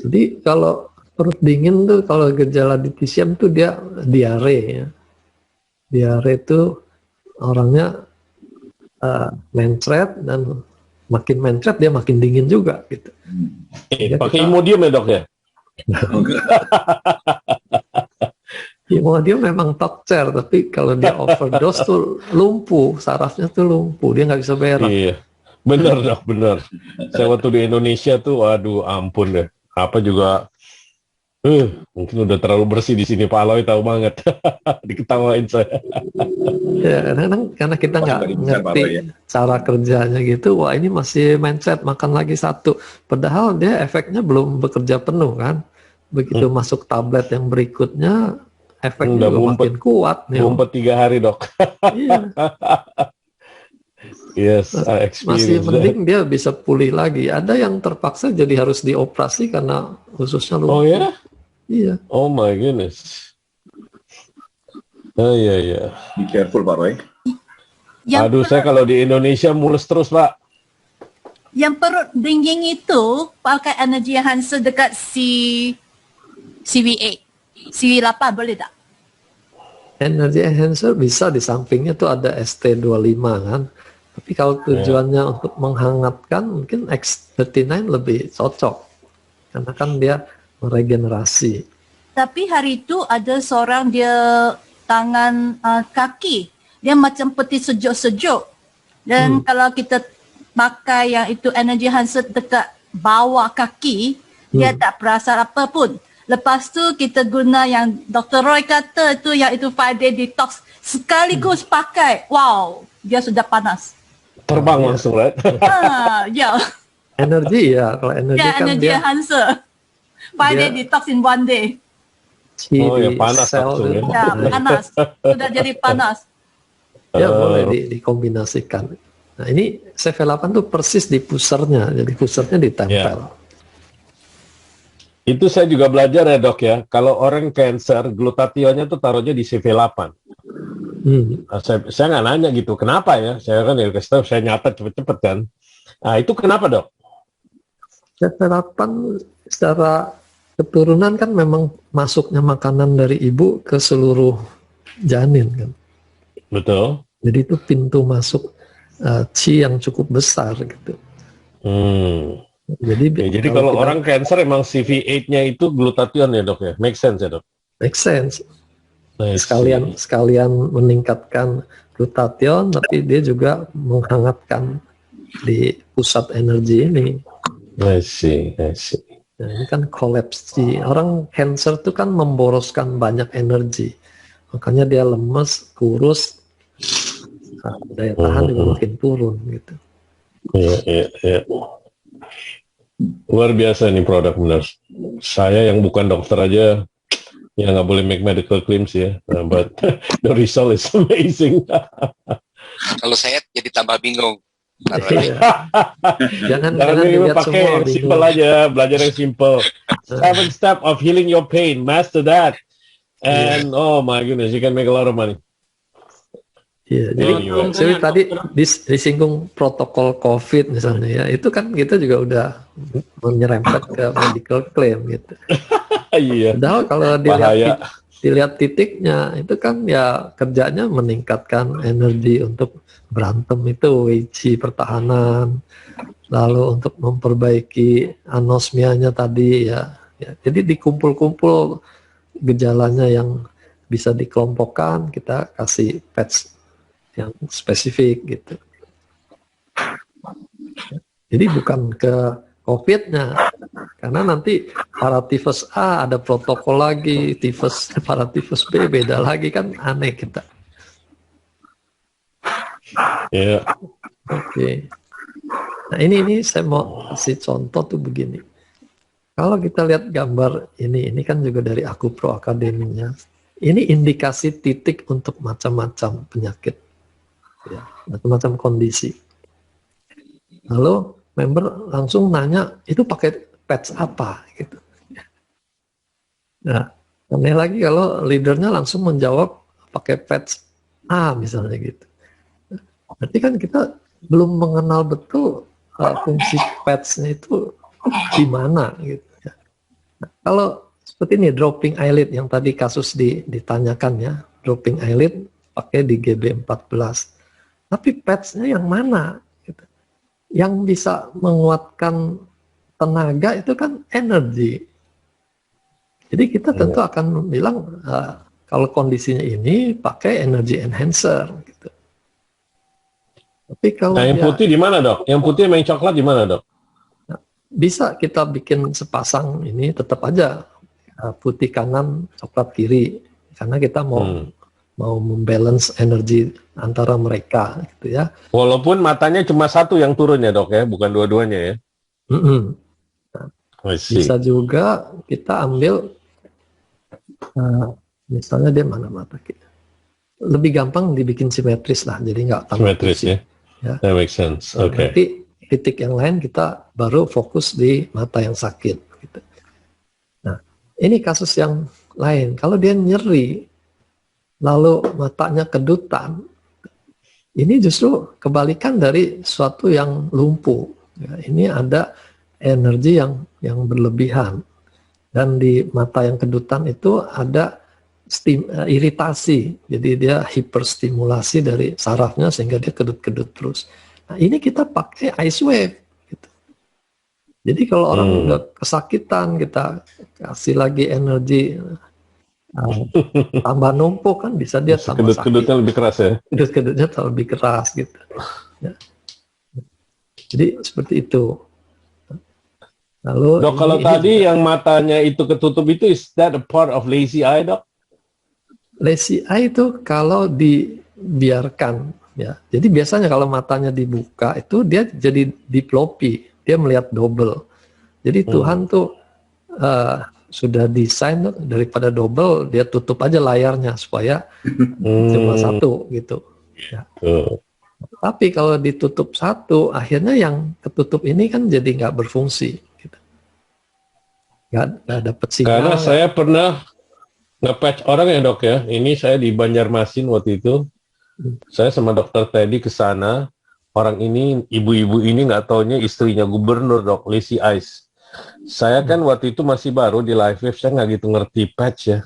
Jadi kalau perut dingin tuh, kalau gejala diftisium tuh dia diare ya. Diare itu orangnya mencret, dan makin mencret dia makin dingin juga gitu. Pakai Imodium ya dok ya? Imodium memang tokcer, tapi kalau dia overdose tuh lumpuh, sarafnya tuh lumpuh, dia nggak bisa berak. Iya, bener dok, bener. Saya waktu di Indonesia tuh, waduh ampun deh. Apa juga, mungkin udah terlalu bersih di sini, Pak Aloy tahu banget. Diketawain saya. Ya, kadang-kadang karena kita nggak ngerti cara kerjanya gitu, wah ini masih mencret, makan lagi 1. Padahal dia efeknya belum bekerja penuh kan. Begitu masuk tablet yang berikutnya, efeknya juga makin kuat. Ngumpet 3 hari dok. Iya. Yes, I Masih experienced penting dia bisa pulih lagi. Ada yang terpaksa jadi harus dioperasi karena ususnya lumpuh. Oh ya? Iya. Oh my goodness. Oh iya. Be careful Pak Roy. Aduh, saya kalau di Indonesia mulus terus Pak. Yang perut dingin itu pakai energi enhancer dekat CV8. CV8 boleh tak? Energy enhancer bisa, di sampingnya tuh ada ST25 kan. Tapi kalau tujuannya untuk menghangatkan, mungkin X39 lebih cocok. Karena kan dia meregenerasi. Tapi hari itu ada seorang dia tangan kaki. Dia macam peti sejuk-sejuk. Dan kalau kita pakai yang itu energy enhancer dekat bawah kaki, dia tak perasan apa pun. Lepas tu kita guna yang Dr. Roy kata tu, yang itu 5-day detox. Sekaligus pakai, wow, dia sudah panas. Terbang langsung, right? Ya. Energi ya, kalau energi Ya, kan energy dia enhancer. 5-day detox in 1 day. Oh ya, panas langsung ya. Ya, panas. Sudah jadi panas. Ya boleh dikombinasikan. Nah ini CV8 tuh persis di pusernya, jadi pusernya ditempel. Itu saya juga belajar ya dok ya, kalau orang cancer, glutathionnya tuh taruhnya di CV8. Nah, saya nggak nanya gitu, kenapa ya? Saya kan ya kasih tahu, saya nyatet cepet-cepet kan. Nah itu kenapa dok? CV8 secara keturunan kan memang masuknya makanan dari ibu ke seluruh janin kan. Betul. Jadi itu pintu masuk Qi yang cukup besar gitu. Jadi kalau orang cancer emang CV8-nya itu glutathione ya dok ya? Make sense ya dok? Make sense. Sekalian meningkatkan glutathione, tapi dia juga menghangatkan di pusat energi ini. I see. Nah, ini kan kolapsi. Orang cancer itu kan memboroskan banyak energi. Makanya dia lemes, kurus, daya tahan juga makin turun gitu. Iya. Luar biasa nih produk benar. Saya yang bukan dokter aja, ya nggak boleh make medical claims ya, but the result is amazing. Kalau saya jadi tambah bingung. Jangan dilihat pakai yang simple aja, belajar yang simple. 7 step of healing your pain, master that, and oh my goodness, you can make a lot of money. Iya, jadi tadi disinggung protokol COVID misalnya ya, itu kan kita juga udah menyerempet ke medical claim gitu. Iya. Padahal kalau dilihat titiknya, itu kan ya kerjanya meningkatkan energi untuk berantem itu, Wei Qi pertahanan, lalu untuk memperbaiki anosmianya tadi ya. Jadi dikumpul-kumpul gejalanya yang bisa dikelompokkan, kita kasih patch yang spesifik gitu. Jadi bukan ke COVID-nya, karena nanti para tifus A ada protokol lagi, para tifus B beda lagi, kan aneh kita. Ya. Oke. Nah ini saya mau kasih contoh tuh begini. Kalau kita lihat gambar ini kan juga dari Akupro Akademinya. Ini indikasi titik untuk macam-macam penyakit, ya, macam-macam kondisi. Lalu member langsung nanya, itu pakai patch apa? Gitu. Nah, aneh lagi kalau leadernya langsung menjawab pakai patch A misalnya gitu. Berarti kan kita belum mengenal betul fungsi patch-nya itu di mana gitu. Ya. Nah, kalau seperti ini dropping eyelid yang tadi kasus ditanyakan ya, dropping eyelid pakai di GB14. Tapi patch-nya yang mana? Gitu. Yang bisa menguatkan tenaga itu kan energi. Jadi kita tentu akan bilang kalau kondisinya ini pakai energy enhancer. Gitu. Tapi kalau Nah, yang putih di mana, Dok? Yang putih sama yang coklat di mana, Dok? Bisa kita bikin sepasang ini tetap aja putih kanan, coklat kiri, karena kita mau membalance energi antara mereka, gitu ya. Walaupun matanya cuma satu yang turun ya, Dok ya, bukan dua-duanya ya. Nah, bisa juga kita ambil, misalnya dia mana mata kita. Lebih gampang dibikin simetris lah, jadi nggak tambah simetris ya. That makes sense. Oke. Nanti titik yang lain kita baru fokus di mata yang sakit. Gitu. Nah, ini kasus yang lain. Kalau dia nyeri, lalu matanya kedutan, ini justru kebalikan dari suatu yang lumpuh. Ya, ini ada energi yang berlebihan. Dan di mata yang kedutan itu ada iritasi. Jadi dia hiperstimulasi dari sarafnya sehingga dia kedut-kedut terus. Nah, ini kita pakai ice wave. Gitu. Jadi kalau orang udah kesakitan, kita kasih lagi energi tambah numpuk kan bisa dia tambah sakit. Kedut-kedutnya lebih keras ya? Kedut-kedutnya lebih keras gitu. Ya. Jadi seperti itu. Lalu Dok, kalau tadi yang matanya itu ketutup itu, is that a part of lazy eye, Dok? Lazy eye itu kalau dibiarkan, ya. Jadi biasanya kalau matanya dibuka itu dia jadi diplopi, dia melihat double. Jadi Tuhan tuh sudah desain daripada double, dia tutup aja layarnya supaya cuma satu gitu. Ya. Tapi kalau ditutup satu, akhirnya yang ketutup ini kan jadi nggak berfungsi. Gitu. Nggak dapat sinyal. Karena saya pernah nge-patch orang ya, Dok ya. Ini saya di Banjarmasin waktu itu. Saya sama Dokter Teddy ke sana. Orang ini, ibu-ibu ini nggak taunya istrinya gubernur, Dok, lazy eyes. Saya kan waktu itu masih baru di live wave, saya nggak gitu ngerti patch ya.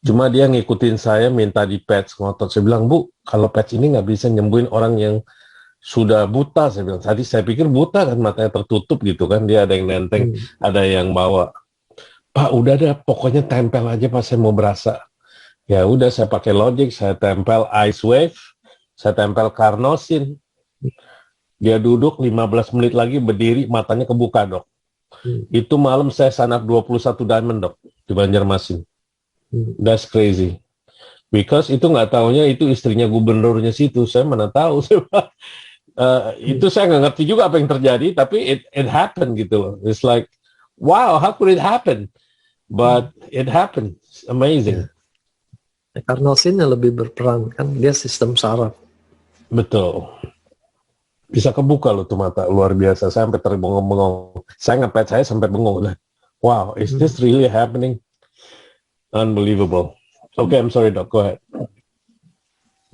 Cuma dia ngikutin saya minta di patch ngotot. Saya bilang, Bu, kalau patch ini nggak bisa nyembuhin orang yang sudah buta. Saya bilang, tadi saya pikir buta kan, matanya tertutup gitu kan. Dia ada yang nenteng, ada yang bawa. Pak, udah deh, pokoknya tempel aja pas saya mau berasa. Ya udah, saya pakai logic, saya tempel ice wave, saya tempel carnosin. Dia duduk 15 menit lagi berdiri, matanya kebuka, Dok. Itu malam saya sanap 21 diamond, Dok, di Banjarmasin. That's crazy. Because itu nggak taunya itu istrinya gubernurnya situ. Saya mana tahu. Itu saya nggak ngerti juga apa yang terjadi, tapi it happened gitu. It's like, wow, how could it happen? But it happened. It's amazing. Carnosinnya lebih berperan, kan dia sistem saraf. Betul. Bisa kebuka loh tuh mata, luar biasa. Saya sampai terbengong-bengong. Saya ngepet, saya sampai bengong. Wow, is this really happening? Unbelievable. Okay, I'm sorry, Dok. Go ahead.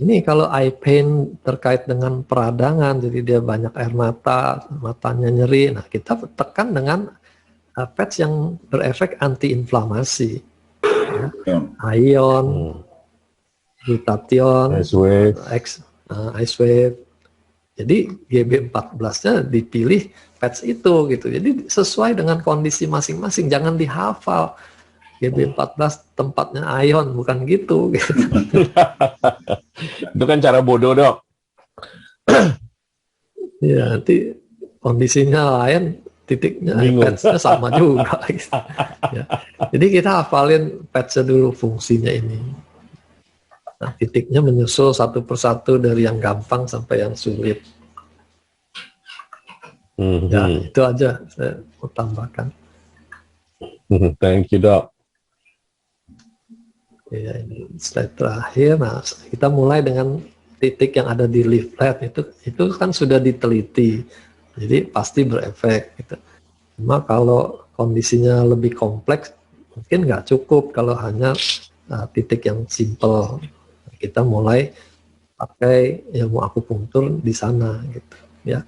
Ini kalau eye pain terkait dengan peradangan, jadi dia banyak air mata, matanya nyeri. Nah, kita tekan dengan patch yang berefek anti-inflamasi. Ya. Ion, glutathione, ice wave. Jadi GB14-nya dipilih patch itu gitu. Jadi sesuai dengan kondisi masing-masing, jangan dihafal. GB14 tempatnya ion, bukan gitu. Itu kan cara bodoh, Dok. Ya, nanti kondisinya lain, titiknya Bingung. patch-nya sama juga. Gitu. Ya. Jadi kita hafalin patch-nya dulu fungsinya ini. Nah, titiknya menyusul satu persatu dari yang gampang sampai yang sulit. Ya, itu aja saya mau tambahkan. Thank you, Doc. Ya, ini slide terakhir. Nah, kita mulai dengan titik yang ada di leaflet itu kan sudah diteliti, jadi pasti berefek. Gitu. Cuma kalau kondisinya lebih kompleks, mungkin nggak cukup kalau hanya titik yang simple. Kita mulai pakai ilmu akupunktur di sana, gitu. Ya.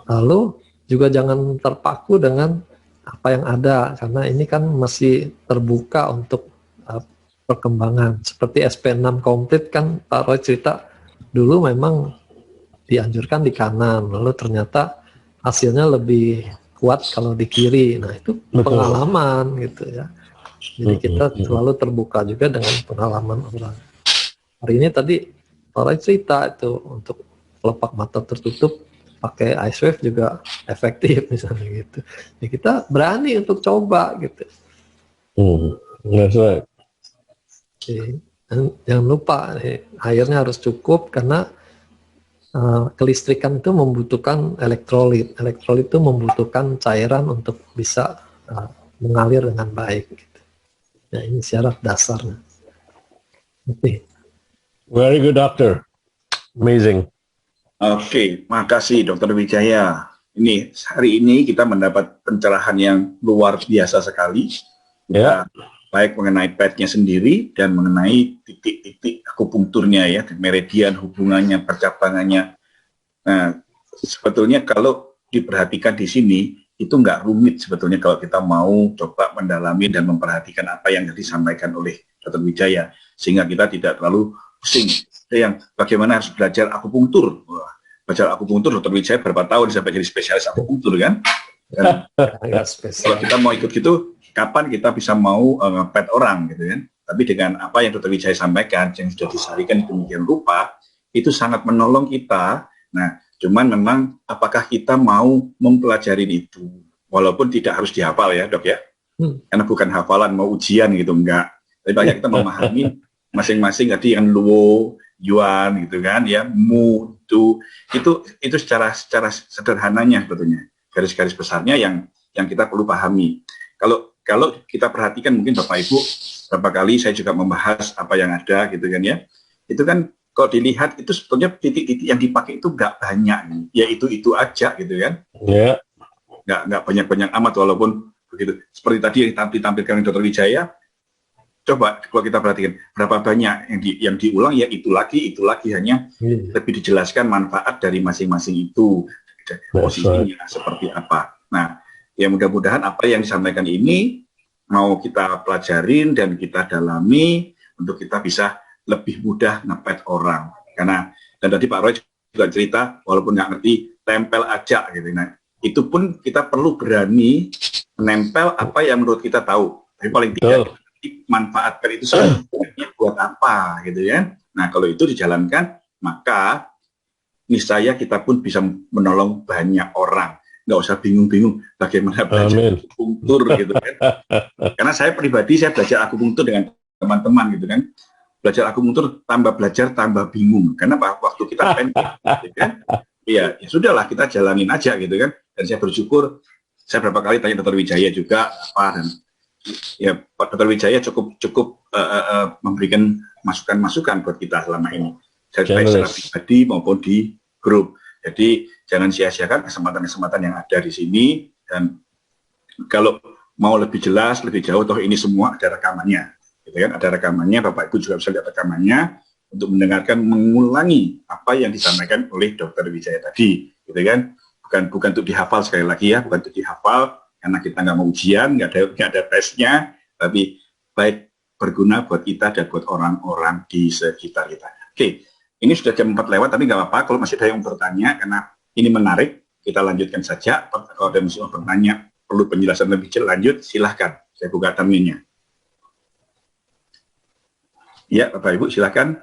Lalu juga jangan terpaku dengan apa yang ada, karena ini kan masih terbuka untuk perkembangan. Seperti SP6 komplit kan Pak Roy cerita, dulu memang dianjurkan di kanan, lalu ternyata hasilnya lebih kuat kalau di kiri. Nah, itu pengalaman gitu ya. Jadi kita selalu terbuka juga dengan pengalaman orang. Hari ini tadi Pak Roy cerita itu untuk kelopak mata tertutup pakai ice wave juga efektif misalnya gitu. Ya, kita berani untuk coba gitu. That's right. Oke. Dan jangan lupa airnya harus cukup karena kelistrikan itu membutuhkan elektrolit. Elektrolit itu membutuhkan cairan untuk bisa mengalir dengan baik. Gitu. Ya, ini syarat dasarnya. Oke. Very good, doctor. Amazing. Oke, makasih Dr. Wijaya. Ini hari ini kita mendapat pencerahan yang luar biasa sekali. Ya. Baik mengenai pad-nya sendiri dan mengenai titik-titik akupunkturnya ya, meridian, hubungannya, percabangannya. Nah, sebetulnya kalau diperhatikan di sini, itu nggak rumit sebetulnya kalau kita mau coba mendalami dan memperhatikan apa yang disampaikan oleh Dr. Wijaya, sehingga kita tidak terlalu pusing. Yang bagaimana harus belajar akupunktur. Wah, belajar akupunktur, Dr. Wijaya berapa tahun sampai jadi spesialis akupunktur kan? Dan kalau kita mau ikut gitu, kapan kita bisa mau pet orang gitu kan? Tapi dengan apa yang Dr. Wijaya sampaikan, yang sudah disarikan demikian rupa, itu sangat menolong kita. Nah, cuman memang apakah kita mau mempelajari itu, walaupun tidak harus dihafal ya dok ya, karena bukan hafalan mau ujian gitu, enggak. Tapi banyak kita memahami masing-masing tadi yang luo, yuan gitu kan, ya, mu, tu, itu secara sederhananya sebetulnya, garis-garis besarnya yang kita perlu pahami. Kalau kita perhatikan mungkin Bapak Ibu berapa kali saya juga membahas apa yang ada gitu kan ya. Itu kan kalau dilihat itu sebetulnya titik-titik yang dipakai itu nggak banyak, ya itu aja gitu kan. Ya. Nggak banyak-banyak amat walaupun begitu. Seperti tadi yang ditampilkan oleh Dr. Wijaya, coba kalau kita perhatikan berapa banyak yang diulang ya itu lagi hanya lebih dijelaskan manfaat dari masing-masing itu, posisinya seperti apa. Nah, ya mudah-mudahan apa yang disampaikan ini mau kita pelajarin dan kita dalami untuk kita bisa lebih mudah ngepet orang. Karena dan tadi Pak Roy juga cerita walaupun nggak ngerti tempel aja gitu. Nah, itu pun kita perlu berani menempel apa yang menurut kita tahu. Tapi paling tidak manfaat pet itu sebenarnya buat apa gitu ya. Nah, kalau itu dijalankan maka niscaya kita pun bisa menolong banyak orang. Nggak usah bingung-bingung bagaimana belajar akupunktur gitu kan. Karena saya pribadi saya belajar akupunktur dengan teman-teman gitu kan. Belajar akupunktur tambah belajar tambah bingung. Karena waktu kita pendek gitu kan. Ya sudahlah kita jalanin aja gitu kan. Dan saya bersyukur saya berapa kali tanya Dr. Wijaya juga apa dan ya Pak Dr. Wijaya cukup memberikan masukan-masukan buat kita selama ini. Baik secara pribadi maupun di grup. Jadi jangan sia-siakan kesempatan-kesempatan yang ada di sini dan kalau mau lebih jelas, lebih jauh, toh ini semua ada rekamannya, gitu kan? Ada rekamannya, Bapak Ibu juga bisa lihat rekamannya untuk mendengarkan, mengulangi apa yang disampaikan oleh Dr. Wijaya tadi, gitu kan? Bukan untuk dihafal sekali lagi ya, bukan untuk dihafal karena kita nggak mau ujian, nggak ada tesnya, tapi baik berguna buat kita dan buat orang-orang di sekitar kita. Oke. Ini sudah jam 4 lewat, tapi nggak apa-apa kalau masih ada yang bertanya, karena ini menarik, kita lanjutkan saja. Kalau ada yang masih bertanya, perlu penjelasan lebih lanjut, silahkan. Saya buka tamnya. Ya, Bapak Ibu, silahkan.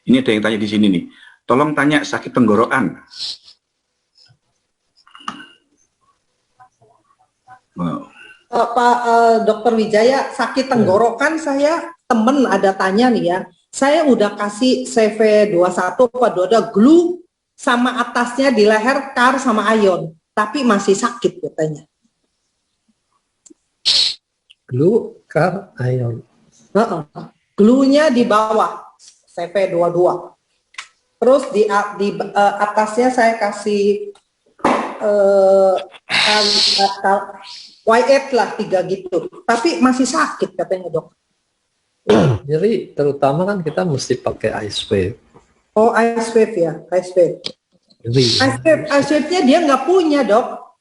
Ini ada yang tanya di sini nih. Tolong tanya sakit tenggorokan. Wow. Pak Dokter Wijaya, sakit tenggorokan saya temen ada tanya nih ya. Saya udah kasih CV21 apa 22 glue sama atasnya di leher kar sama ion, tapi masih sakit katanya. Glue, kar, ion. Glue-nya di bawah CV22. Terus di atasnya saya kasih Y8 lah 3 gitu, tapi masih sakit katanya dok. Jadi terutama kan kita mesti pakai ice wave. Oh, ice wave ya, ice wave. Ice wave-nya dia nggak punya dok.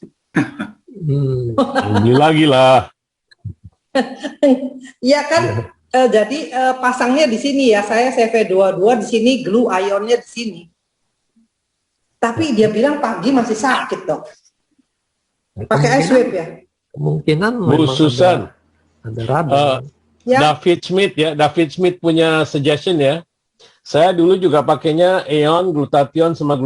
Beli lagi lah. Iya kan, jadi pasangnya di sini ya, saya CV22 di sini, glue ionnya di sini. Tapi dia bilang pagi masih sakit dok. Pakai ice wave ya. Kemungkinan Bu Susan, ada radang. Ya. David Smith ya, David Smith punya suggestion ya. Saya dulu juga pakainya Aeon, glutathione sama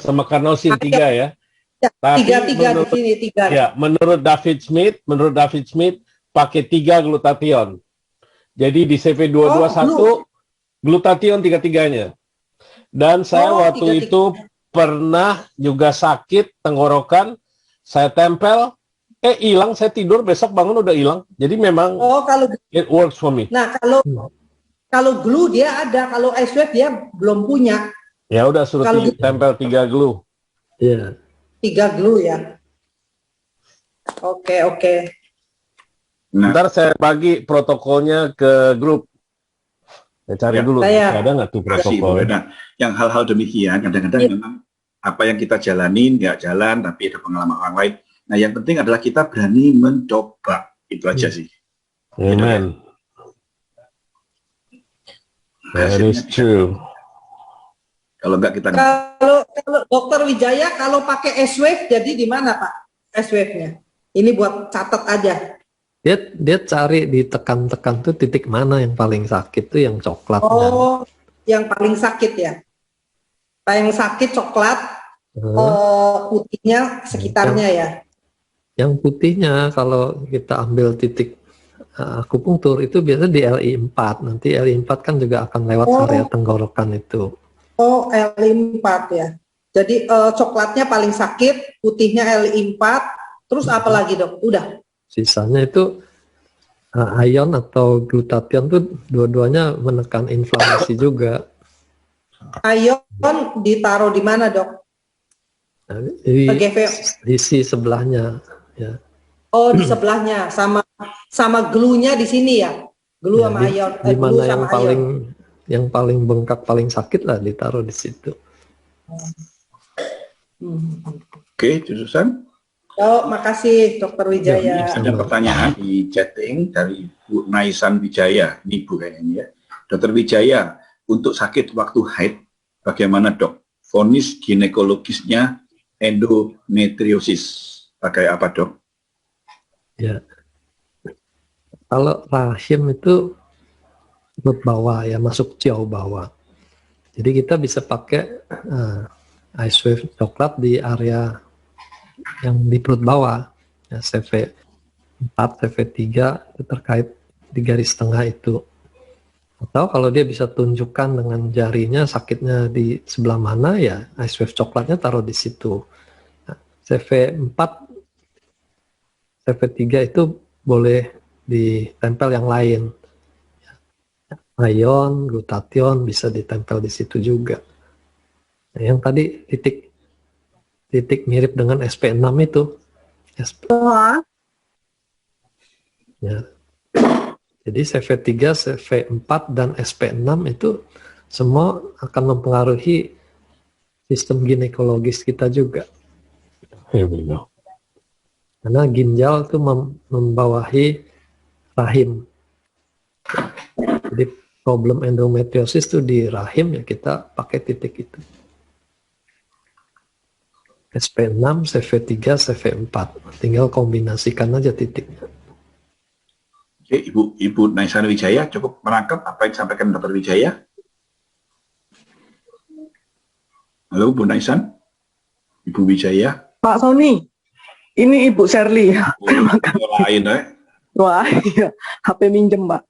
sama carnosin 3 ya. Ya, Tapi tiga di sini 3. Ya, menurut David Smith pakai 3 glutathione. Jadi di CV221 glutathione 3-3-nya. Dan saya waktu itu pernah juga sakit tenggorokan, saya tempel, hilang, saya tidur, besok bangun udah hilang. Jadi memang kalau it works for me. Nah, kalau glue dia ada, kalau ice wave dia belum punya. Ya udah suruh tempel 3 glue. Iya. 3 glue ya. Oke. Nah, Ntar saya bagi protokolnya ke grup. Saya cari dulu, ada nggak tuh protokolnya? nah, yang hal-hal demikian kadang-kadang memang apa yang kita jalanin nggak jalan, tapi ada pengalaman orang lain. Nah, yang penting adalah kita berani mencoba. Itu aja sih. Amen. That is true. Kalau enggak kita Kalau Dokter Wijaya kalau pakai ice wave jadi di mana Pak? Ice wave-nya. Ini buat catat aja. Dia cari di tekan-tekan tuh titik mana yang paling sakit tuh yang coklat. Oh, yang paling sakit ya. Paling sakit coklat, putihnya sekitarnya ya. Yang putihnya kalau kita ambil titik akupunktur itu biasanya di LI4. Nanti LI4 kan juga akan lewat area tenggorokan itu. Oh, LI4 ya. Jadi coklatnya paling sakit, putihnya LI4, terus apa lagi dok? Udah. Sisanya itu ion atau glutathione tuh dua-duanya menekan inflamasi juga. Ion ditaruh di mana dok? Di sisi sebelahnya. Ya. Oh di sebelahnya, sama glue-nya di sini ya, glue sama ion. Di mana yang paling bengkak, paling sakit lah ditaruh di situ. Oke, Susan. Oh, makasih Dokter Wijaya. Ada pertanyaan di chatting dari Bu Naisan Wijaya, ini Bu kayaknya ya. Dokter Wijaya, untuk sakit waktu haid, bagaimana dok? Vonis ginekologisnya endometriosis, pakai apa dok? Ya, kalau rahim itu perut bawah ya, masuk jauh bawah. Jadi kita bisa pakai ice wave coklat di area yang di perut bawah, ya, CV4, CV3 itu terkait di garis tengah itu. Atau kalau dia bisa tunjukkan dengan jarinya sakitnya di sebelah mana, ya ice wave coklatnya taruh di situ. Nah, CV4, CV3 itu boleh ditempel yang lain. Ion, glutathione bisa ditempel di situ juga. Nah, yang tadi titik mirip dengan SP6 itu. Ya. Jadi CV3, CV4 dan SP6 itu semua akan mempengaruhi sistem ginekologis kita juga. Karena ginjal itu membawahi rahim. Jadi problem endometriosis itu di rahim, ya kita pakai titik itu. SP6, CV3, CV4. Tinggal kombinasikan aja titiknya. Oke, Ibu Naisan Wijaya cukup merangkap apa yang disampaikan Dr. Wijaya? Halo Bu Naisan, Ibu Wijaya. Pak Sony, ini Ibu Shirley. Terima kasih. Lain, Wah, iya. HP minjem, Pak.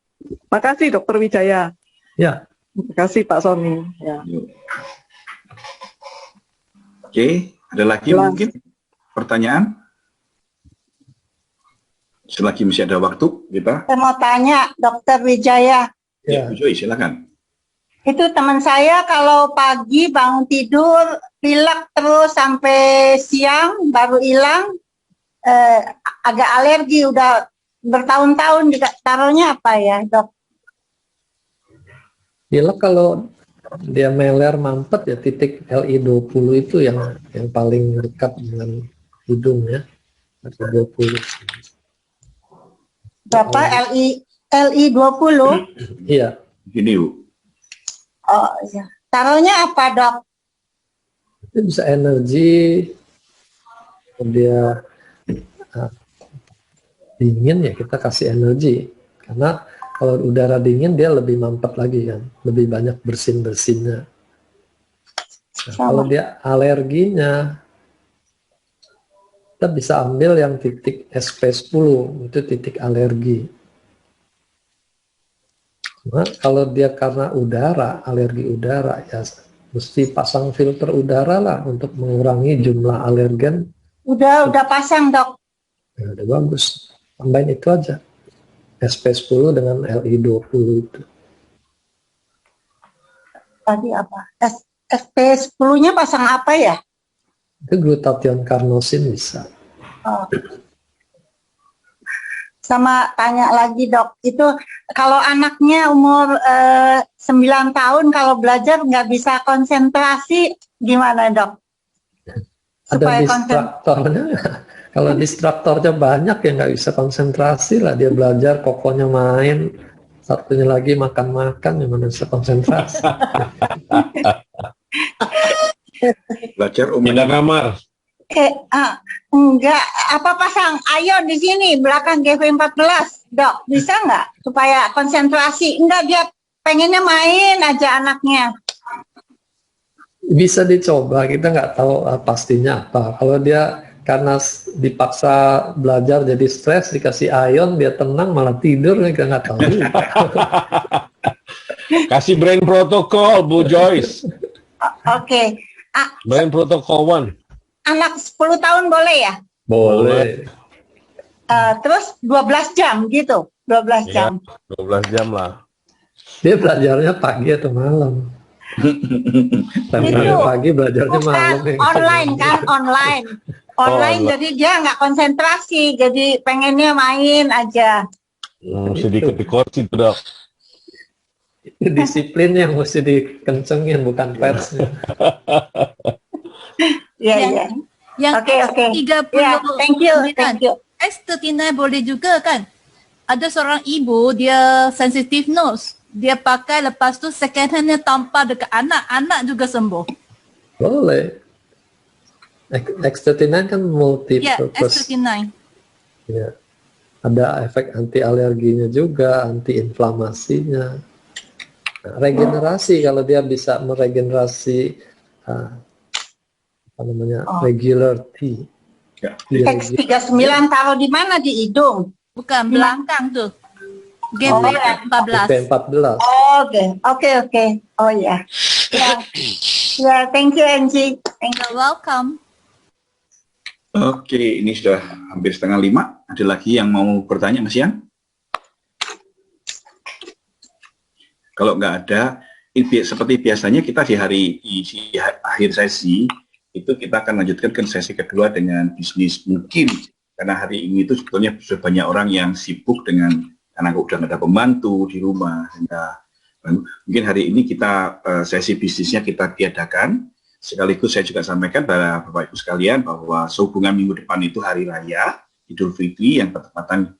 Makasih Dokter Wijaya. Ya. Terima kasih Pak Sony. Ya. Oke, ada lagi mungkin pertanyaan? Selagi masih ada waktu, kita. Saya mau tanya, Dokter Wijaya. Ya, Bu Joy, silakan. Itu teman saya kalau pagi bangun tidur, pilek terus sampai siang, baru hilang, agak alergi, udah bertahun-tahun juga. Taruhnya apa ya, Dok? Pilek kalau dia meler mampet ya titik LI20 itu yang paling dekat dengan hidung ya. 20. Berapa LI20? Iya. Gini, Bu. Oh iya. Taruhnya apa, Dok? Itu bisa energi, dia dingin ya kita kasih energi. Karena kalau udara dingin dia lebih mampet lagi kan, lebih banyak bersin-bersinnya. Nah, kalau dia alerginya, kita bisa ambil yang titik SP10, itu titik alergi. Nah, kalau dia karena udara, alergi udara, ya mesti pasang filter udara lah untuk mengurangi jumlah alergen. Udah pasang, Dok. Ya, udah bagus. Tambahin itu aja. SP10 dengan LI20 itu. Tadi apa? SP10-nya pasang apa ya? Itu glutathione carnosin bisa. Oh. Sama tanya lagi, Dok, itu kalau anaknya umur 9 tahun kalau belajar nggak bisa konsentrasi, gimana, Dok? Ada distraktornya. Kalau distraktornya banyak ya nggak bisa konsentrasi lah. Dia belajar, kokonya main, satunya lagi makan-makan, yang mana bisa konsentrasi. Belajar pindah kamar. Enggak, apa pasang ion di sini belakang GV14, Dok, bisa nggak supaya konsentrasi? Enggak, dia pengennya main aja anaknya. Bisa dicoba, kita nggak tahu pastinya apa. Kalau dia karena dipaksa belajar jadi stres, dikasih ion, dia tenang malah tidur, kita nggak tahu. Kasih brain protocol, Bu Joyce. Oke. Brain protocol 1. Anak 10 tahun boleh ya? Boleh. Terus 12 jam gitu, 12 jam. Ya, 12 jam lah. Dia belajarnya pagi atau malam? Belajarnya pagi, belajarnya malam. Online kan, online. Online, jadi dia nggak konsentrasi, jadi pengennya main aja. Sedikit di kursi itu, Dok. Itu disiplin yang mesti dikencengin, bukan persnya. Iya. Yang Oke. 30. Ya, thank you. X39 boleh juga kan? Ada seorang ibu, dia sensitive nose. Dia pakai, lepas tu second hand-nya tampar dekat anak juga sembuh. Boleh. X39 kan multi-purpose. X39. Ya. Ada efek anti alerginya juga, anti inflamasinya. Nah, regenerasi, kalau dia bisa meregenerasi regular T. Ya. X39 taruh di mana? Di hidung? Bukan, belakang tuh. GP14. GP14. Oke. Oh ya. Ya, thank you, Angie. You're welcome. Oke, ini sudah hampir 4:30. Ada lagi yang mau bertanya, Mas Ian? Kalau nggak ada, seperti biasanya kita di akhir sesi, itu kita akan lanjutkan ke sesi kedua dengan bisnis. Mungkin karena hari ini itu sebetulnya sudah banyak orang yang sibuk dengan, karena udah nggak ada pembantu di rumah. Mungkin hari ini kita sesi bisnisnya kita tiadakan. Sekaligus saya juga sampaikan pada Bapak Ibu sekalian bahwa sehubungan minggu depan itu hari raya Idul Fitri yang bertepatan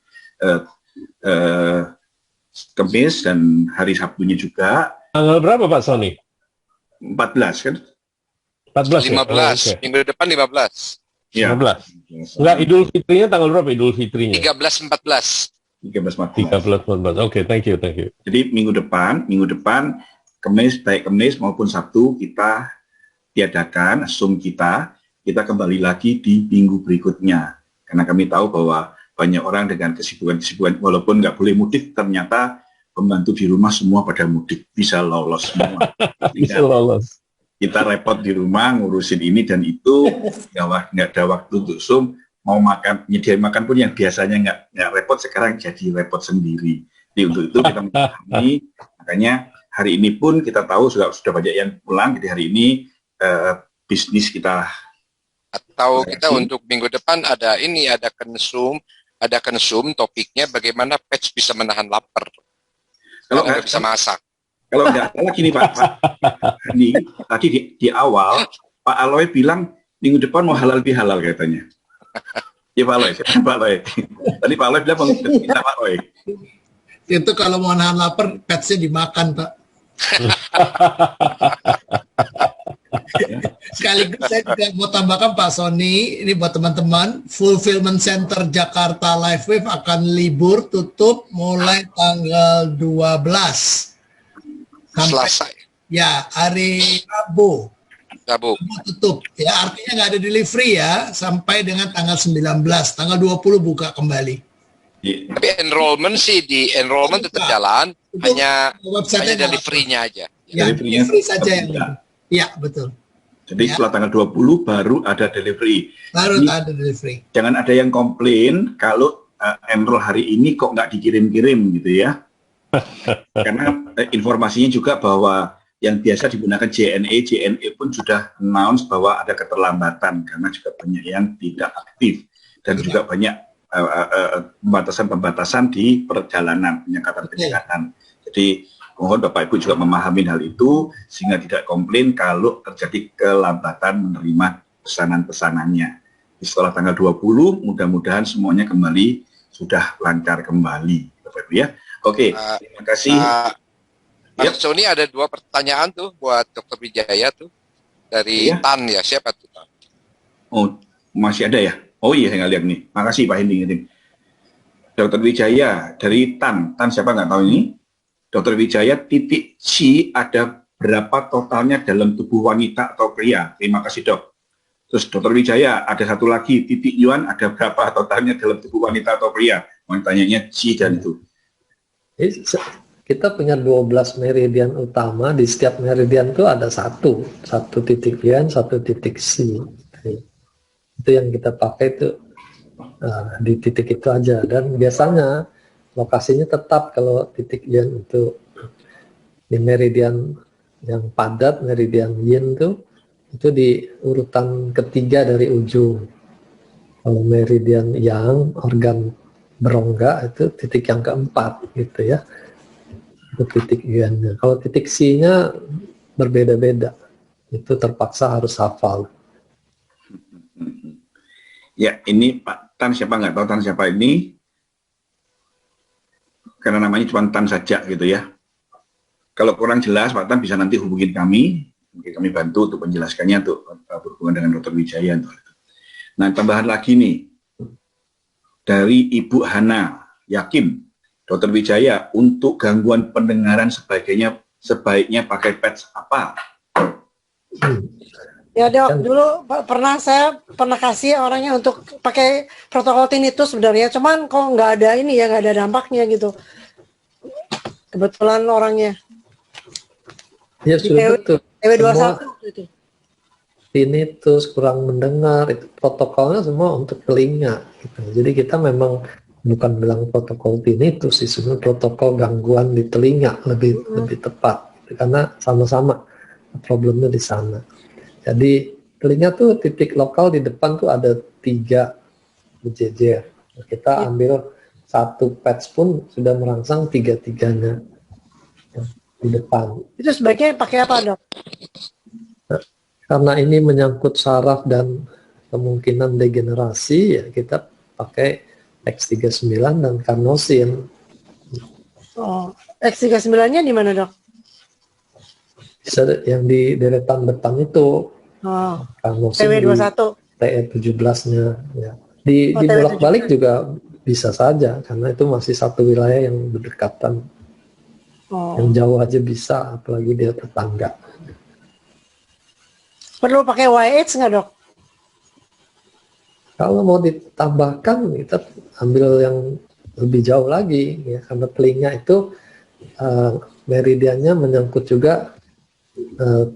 Kamis dan hari Sabtunya juga. Tanggal berapa Pak Sony? 14 kan? 14 15, ya? minggu depan 15. Ya. 15. Enggak, Idul Fitrinya tanggal berapa Idul Fitrinya? 13-14. 13-14. Oke, thank you. Jadi minggu depan Kamis, baik Kamis maupun Sabtu kita tiadakan, asum kita kembali lagi di minggu berikutnya. Karena kami tahu bahwa banyak orang dengan kesibukan-kesibukan, walaupun nggak boleh mudik, ternyata pembantu di rumah semua pada mudik, bisa lolos semua. Bisa lolos. Kita repot di rumah ngurusin ini dan itu, nggak ada waktu untuk Zoom. Mau makan, nyediain makan pun yang biasanya nggak repot, sekarang jadi repot sendiri. Jadi untuk itu kita memahami, makanya hari ini pun kita tahu sudah banyak yang pulang, jadi hari ini bisnis kita. Atau kita untuk minggu depan ada konsum topiknya bagaimana pets bisa menahan lapar. Kalau nggak bisa masak. Kalau nggak salah gini Pak, ini tadi di awal Pak Aloy bilang minggu depan mau halal bihalal katanya. Ya Pak Aloy, Pak Aloy. Tadi Pak Aloy bilang mau kita Pak Aloy. Itu kalau mau nahan lapar, petsnya dimakan Pak. Sekaligus saya juga mau tambahkan Pak Sony, ini buat teman-teman, Fulfillment Center Jakarta Live Wave akan libur tutup mulai tanggal 12 selesai. Ya, hari Rabu tutup. Ya, artinya nggak ada delivery ya sampai dengan tanggal 19. Tanggal 20 buka kembali. Tapi enrollment tetap jalan, hanya delivery-nya aja. Ya, delivery saja yang ya, betul. Jadi setelah tanggal 20 baru ada delivery. Ada delivery. Jangan ada yang komplain kalau enroll hari ini kok nggak dikirim-kirim gitu ya. Karena informasinya juga bahwa yang biasa digunakan JNE pun sudah announce bahwa ada keterlambatan karena juga banyak yang tidak aktif dan juga banyak pembatasan di perjalanan, penyekatan. Jadi mohon Bapak Ibu juga memahami hal itu sehingga tidak komplain kalau terjadi kelambatan menerima pesanan-pesanannya. Setelah tanggal 20 mudah-mudahan semuanya kembali sudah lancar kembali Bapak Ibu ya. Oke, terima kasih. Pak Sony ada 2 pertanyaan tuh buat Dr. Wijaya tuh dari Tan ya, siapa tuh Tan? Oh, masih ada ya? Oh iya, saya nggak lihat nih. Makasih Pak Hendi. Dr. Wijaya dari Tan siapa nggak tahu ini? Dr. Wijaya, titik C ada berapa totalnya dalam tubuh wanita atau pria? Terima kasih Dok. Terus Dr. Wijaya, ada satu lagi, titik Yuan ada berapa totalnya dalam tubuh wanita atau pria? Mau tanyanya C dan itu. Kita punya 12 meridian utama, di setiap meridian itu ada satu titik Yuan, satu titik C. Itu yang kita pakai itu di titik itu aja, dan biasanya lokasinya tetap kalau titik Yin itu di meridian yang padat, meridian Yin itu di urutan ketiga dari ujung. Kalau meridian Yang, organ berongga itu titik yang keempat gitu ya. Itu titik Yin-nya. Kalau titik C-nya berbeda-beda. Itu terpaksa harus hafal. Ya, ini Pak Tan siapa nggak tahu Tan siapa ini? Karena namanya cuma Tan saja gitu ya. Kalau kurang jelas Pak Tan bisa nanti hubungin kami, mungkin kami bantu untuk menjelaskannya untuk berhubungan dengan Dr. Wijaya. Nah, tambahan lagi nih dari Ibu Hana, yakin Dr. Wijaya untuk gangguan pendengaran sebaiknya pakai pads apa? Ya Dok, dulu saya pernah kasih orangnya untuk pakai protokol tinnitus sebenarnya, cuman kok nggak ada nggak ada dampaknya gitu. Kebetulan orangnya. Ya sudah betul. TW21 itu. Tinnitus, kurang mendengar, itu protokolnya semua untuk telinga. Gitu. Jadi kita memang bukan bilang protokol tinnitus, sebenarnya protokol gangguan di telinga lebih tepat, gitu. Karena sama-sama problemnya di sana. Jadi telinga tuh titik lokal di depan tuh ada 3 berjejer. Kita ambil satu patch pun sudah merangsang 3-3-nya di depan. Itu sebaiknya pakai apa Dok? Nah, karena ini menyangkut saraf dan kemungkinan degenerasi, ya kita pakai X39 dan Carnosin. Oh, X39-nya di mana Dok? Bisa yang di deretan depan itu. Carnosin TW21. TE17-nya. Ya. Di bolak-balik juga bisa saja, karena itu masih satu wilayah yang berdekatan. Yang jauh aja bisa, apalagi dia tetangga. Perlu pakai YH nggak, Dok? Kalau mau ditambahkan, kita ambil yang lebih jauh lagi, ya, karena telinga itu meridiannya menyangkut juga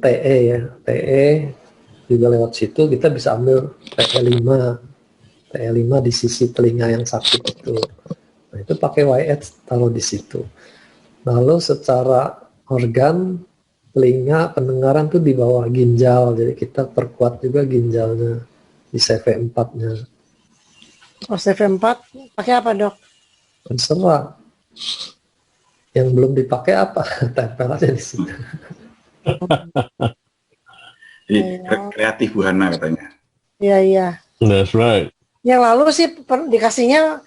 TE ya, TE juga lewat situ kita bisa ambil TE5 di sisi telinga yang sakit itu. Nah, itu pakai YH taruh di situ. Lalu secara organ telinga pendengaran tuh di bawah ginjal, jadi kita perkuat juga ginjalnya di CV4-nya. Oh, CV4 pakai apa, Dok? Terserah. Yang belum dipakai apa? Tempel aja di situ. Jadi kreatif Bu Hana katanya. Iya, iya. That's right. Yang lalu sih dikasihnya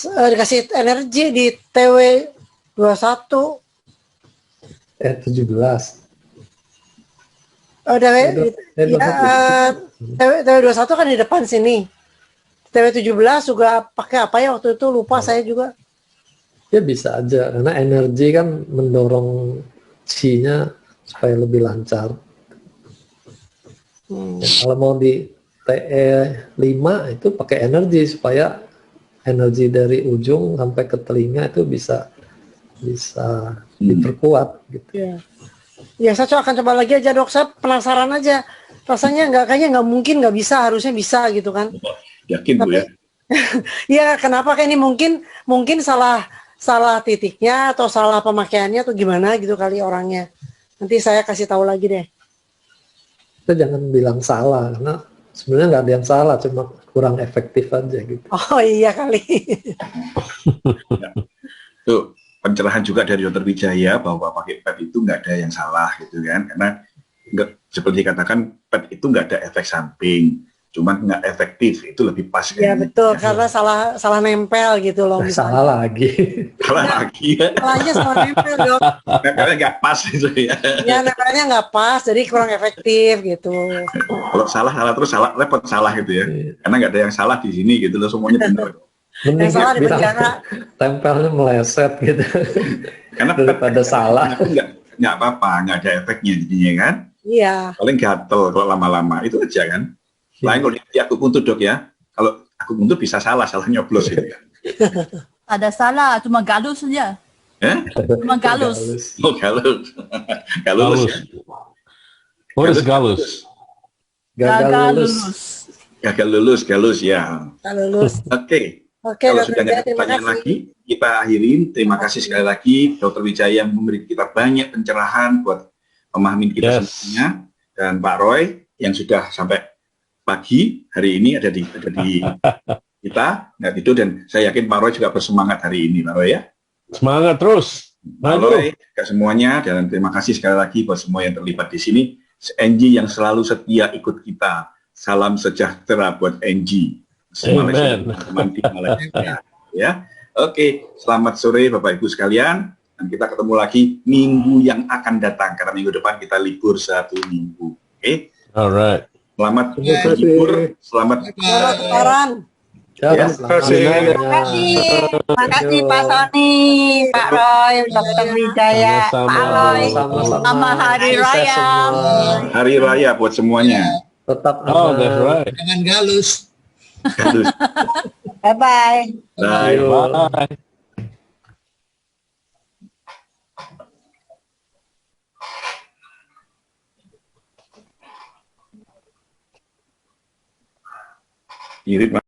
dikasih energi di TW21. 17. TW21 kan di depan sini. TW17 juga pakai apa ya waktu itu, lupa saya juga. Ya bisa aja, karena energi kan mendorong chi-nya supaya lebih lancar. Ya, kalau mau di TE5 itu pakai energi supaya energi dari ujung sampai ke telinga itu bisa diperkuat gitu. Ya. Ya, saya akan coba lagi aja, Dok. Saya penasaran aja. Rasanya kayaknya nggak mungkin nggak bisa, harusnya bisa gitu kan. Yakin Bu ya? Iya, kenapa kayak ini mungkin salah titiknya atau salah pemakaiannya atau gimana gitu kali orangnya. Nanti saya kasih tahu lagi deh. Kita jangan bilang salah, karena sebenarnya nggak ada yang salah, cuma kurang efektif aja gitu. Oh iya kali. Ya. Tuh, pencerahan juga dari Dr. Wijaya bahwa pakai PET itu nggak ada yang salah gitu kan, karena seperti dikatakan PET itu nggak ada efek samping, cuman nggak efektif, itu lebih pas. Iya kan? betul, karena salah nempel gitu loh. Salah lagi. Salah lagi ya. Salahnya salah nempel, Dok. Nempelnya nggak pas gitu ya. Ya nempelnya nggak pas, jadi kurang efektif gitu. Kalau salah terus salah, repot salah gitu ya. Karena nggak ada yang salah di sini gitu loh, semuanya benar. Mending salah di bilang penjara. tempelnya meleset gitu. Karena daripada salah. Nggak apa-apa, nggak ada efeknya jadinya kan. Iya. Paling gatel kalau lama-lama, itu aja kan. Lain kalau di akupuntur Dok ya, kalau akupuntur bisa salah nyoblos gitu ya. Ada salah, cuma galus saja. Cuma galus. Oh, galus. Galus ya. What is galus? Gagal lulus. Gagal lulus, galus ya. Lulus. Oke. Oke, Kalau Dr. sudah nggak ada Wijaya, terima pertanyaan kasih. lagi, kita akhirin. Terima kasih sekali lagi Dr. Wijaya yang memberi kita banyak pencerahan buat memahami kita semuanya, dan Pak Roy yang sudah sampai pagi hari ini ada di kita nggak tidur, dan saya yakin Pak Roy juga bersemangat hari ini, Pak Roy ya. Semangat terus. Pak Roy, ke semuanya, dan terima kasih sekali lagi buat semua yang terlibat di sini. NG yang selalu setia ikut kita. Salam sejahtera buat NG. Teman-teman di Malaysia. Ya, oke. Selamat sore Bapak Ibu sekalian, dan kita ketemu lagi minggu yang akan datang, karena minggu depan kita libur 1 minggu. Oke. Alright. Selamat libur, selamat lebaran. Ya, Terima kasih Pak Sony, Pak Roy, Dr. Wijaya, Pak Roy. Selamat Hari Raya. Hari Raya buat semuanya. Tetap that's right. Jangan galus. Bye-bye. Bye. Bye. Irit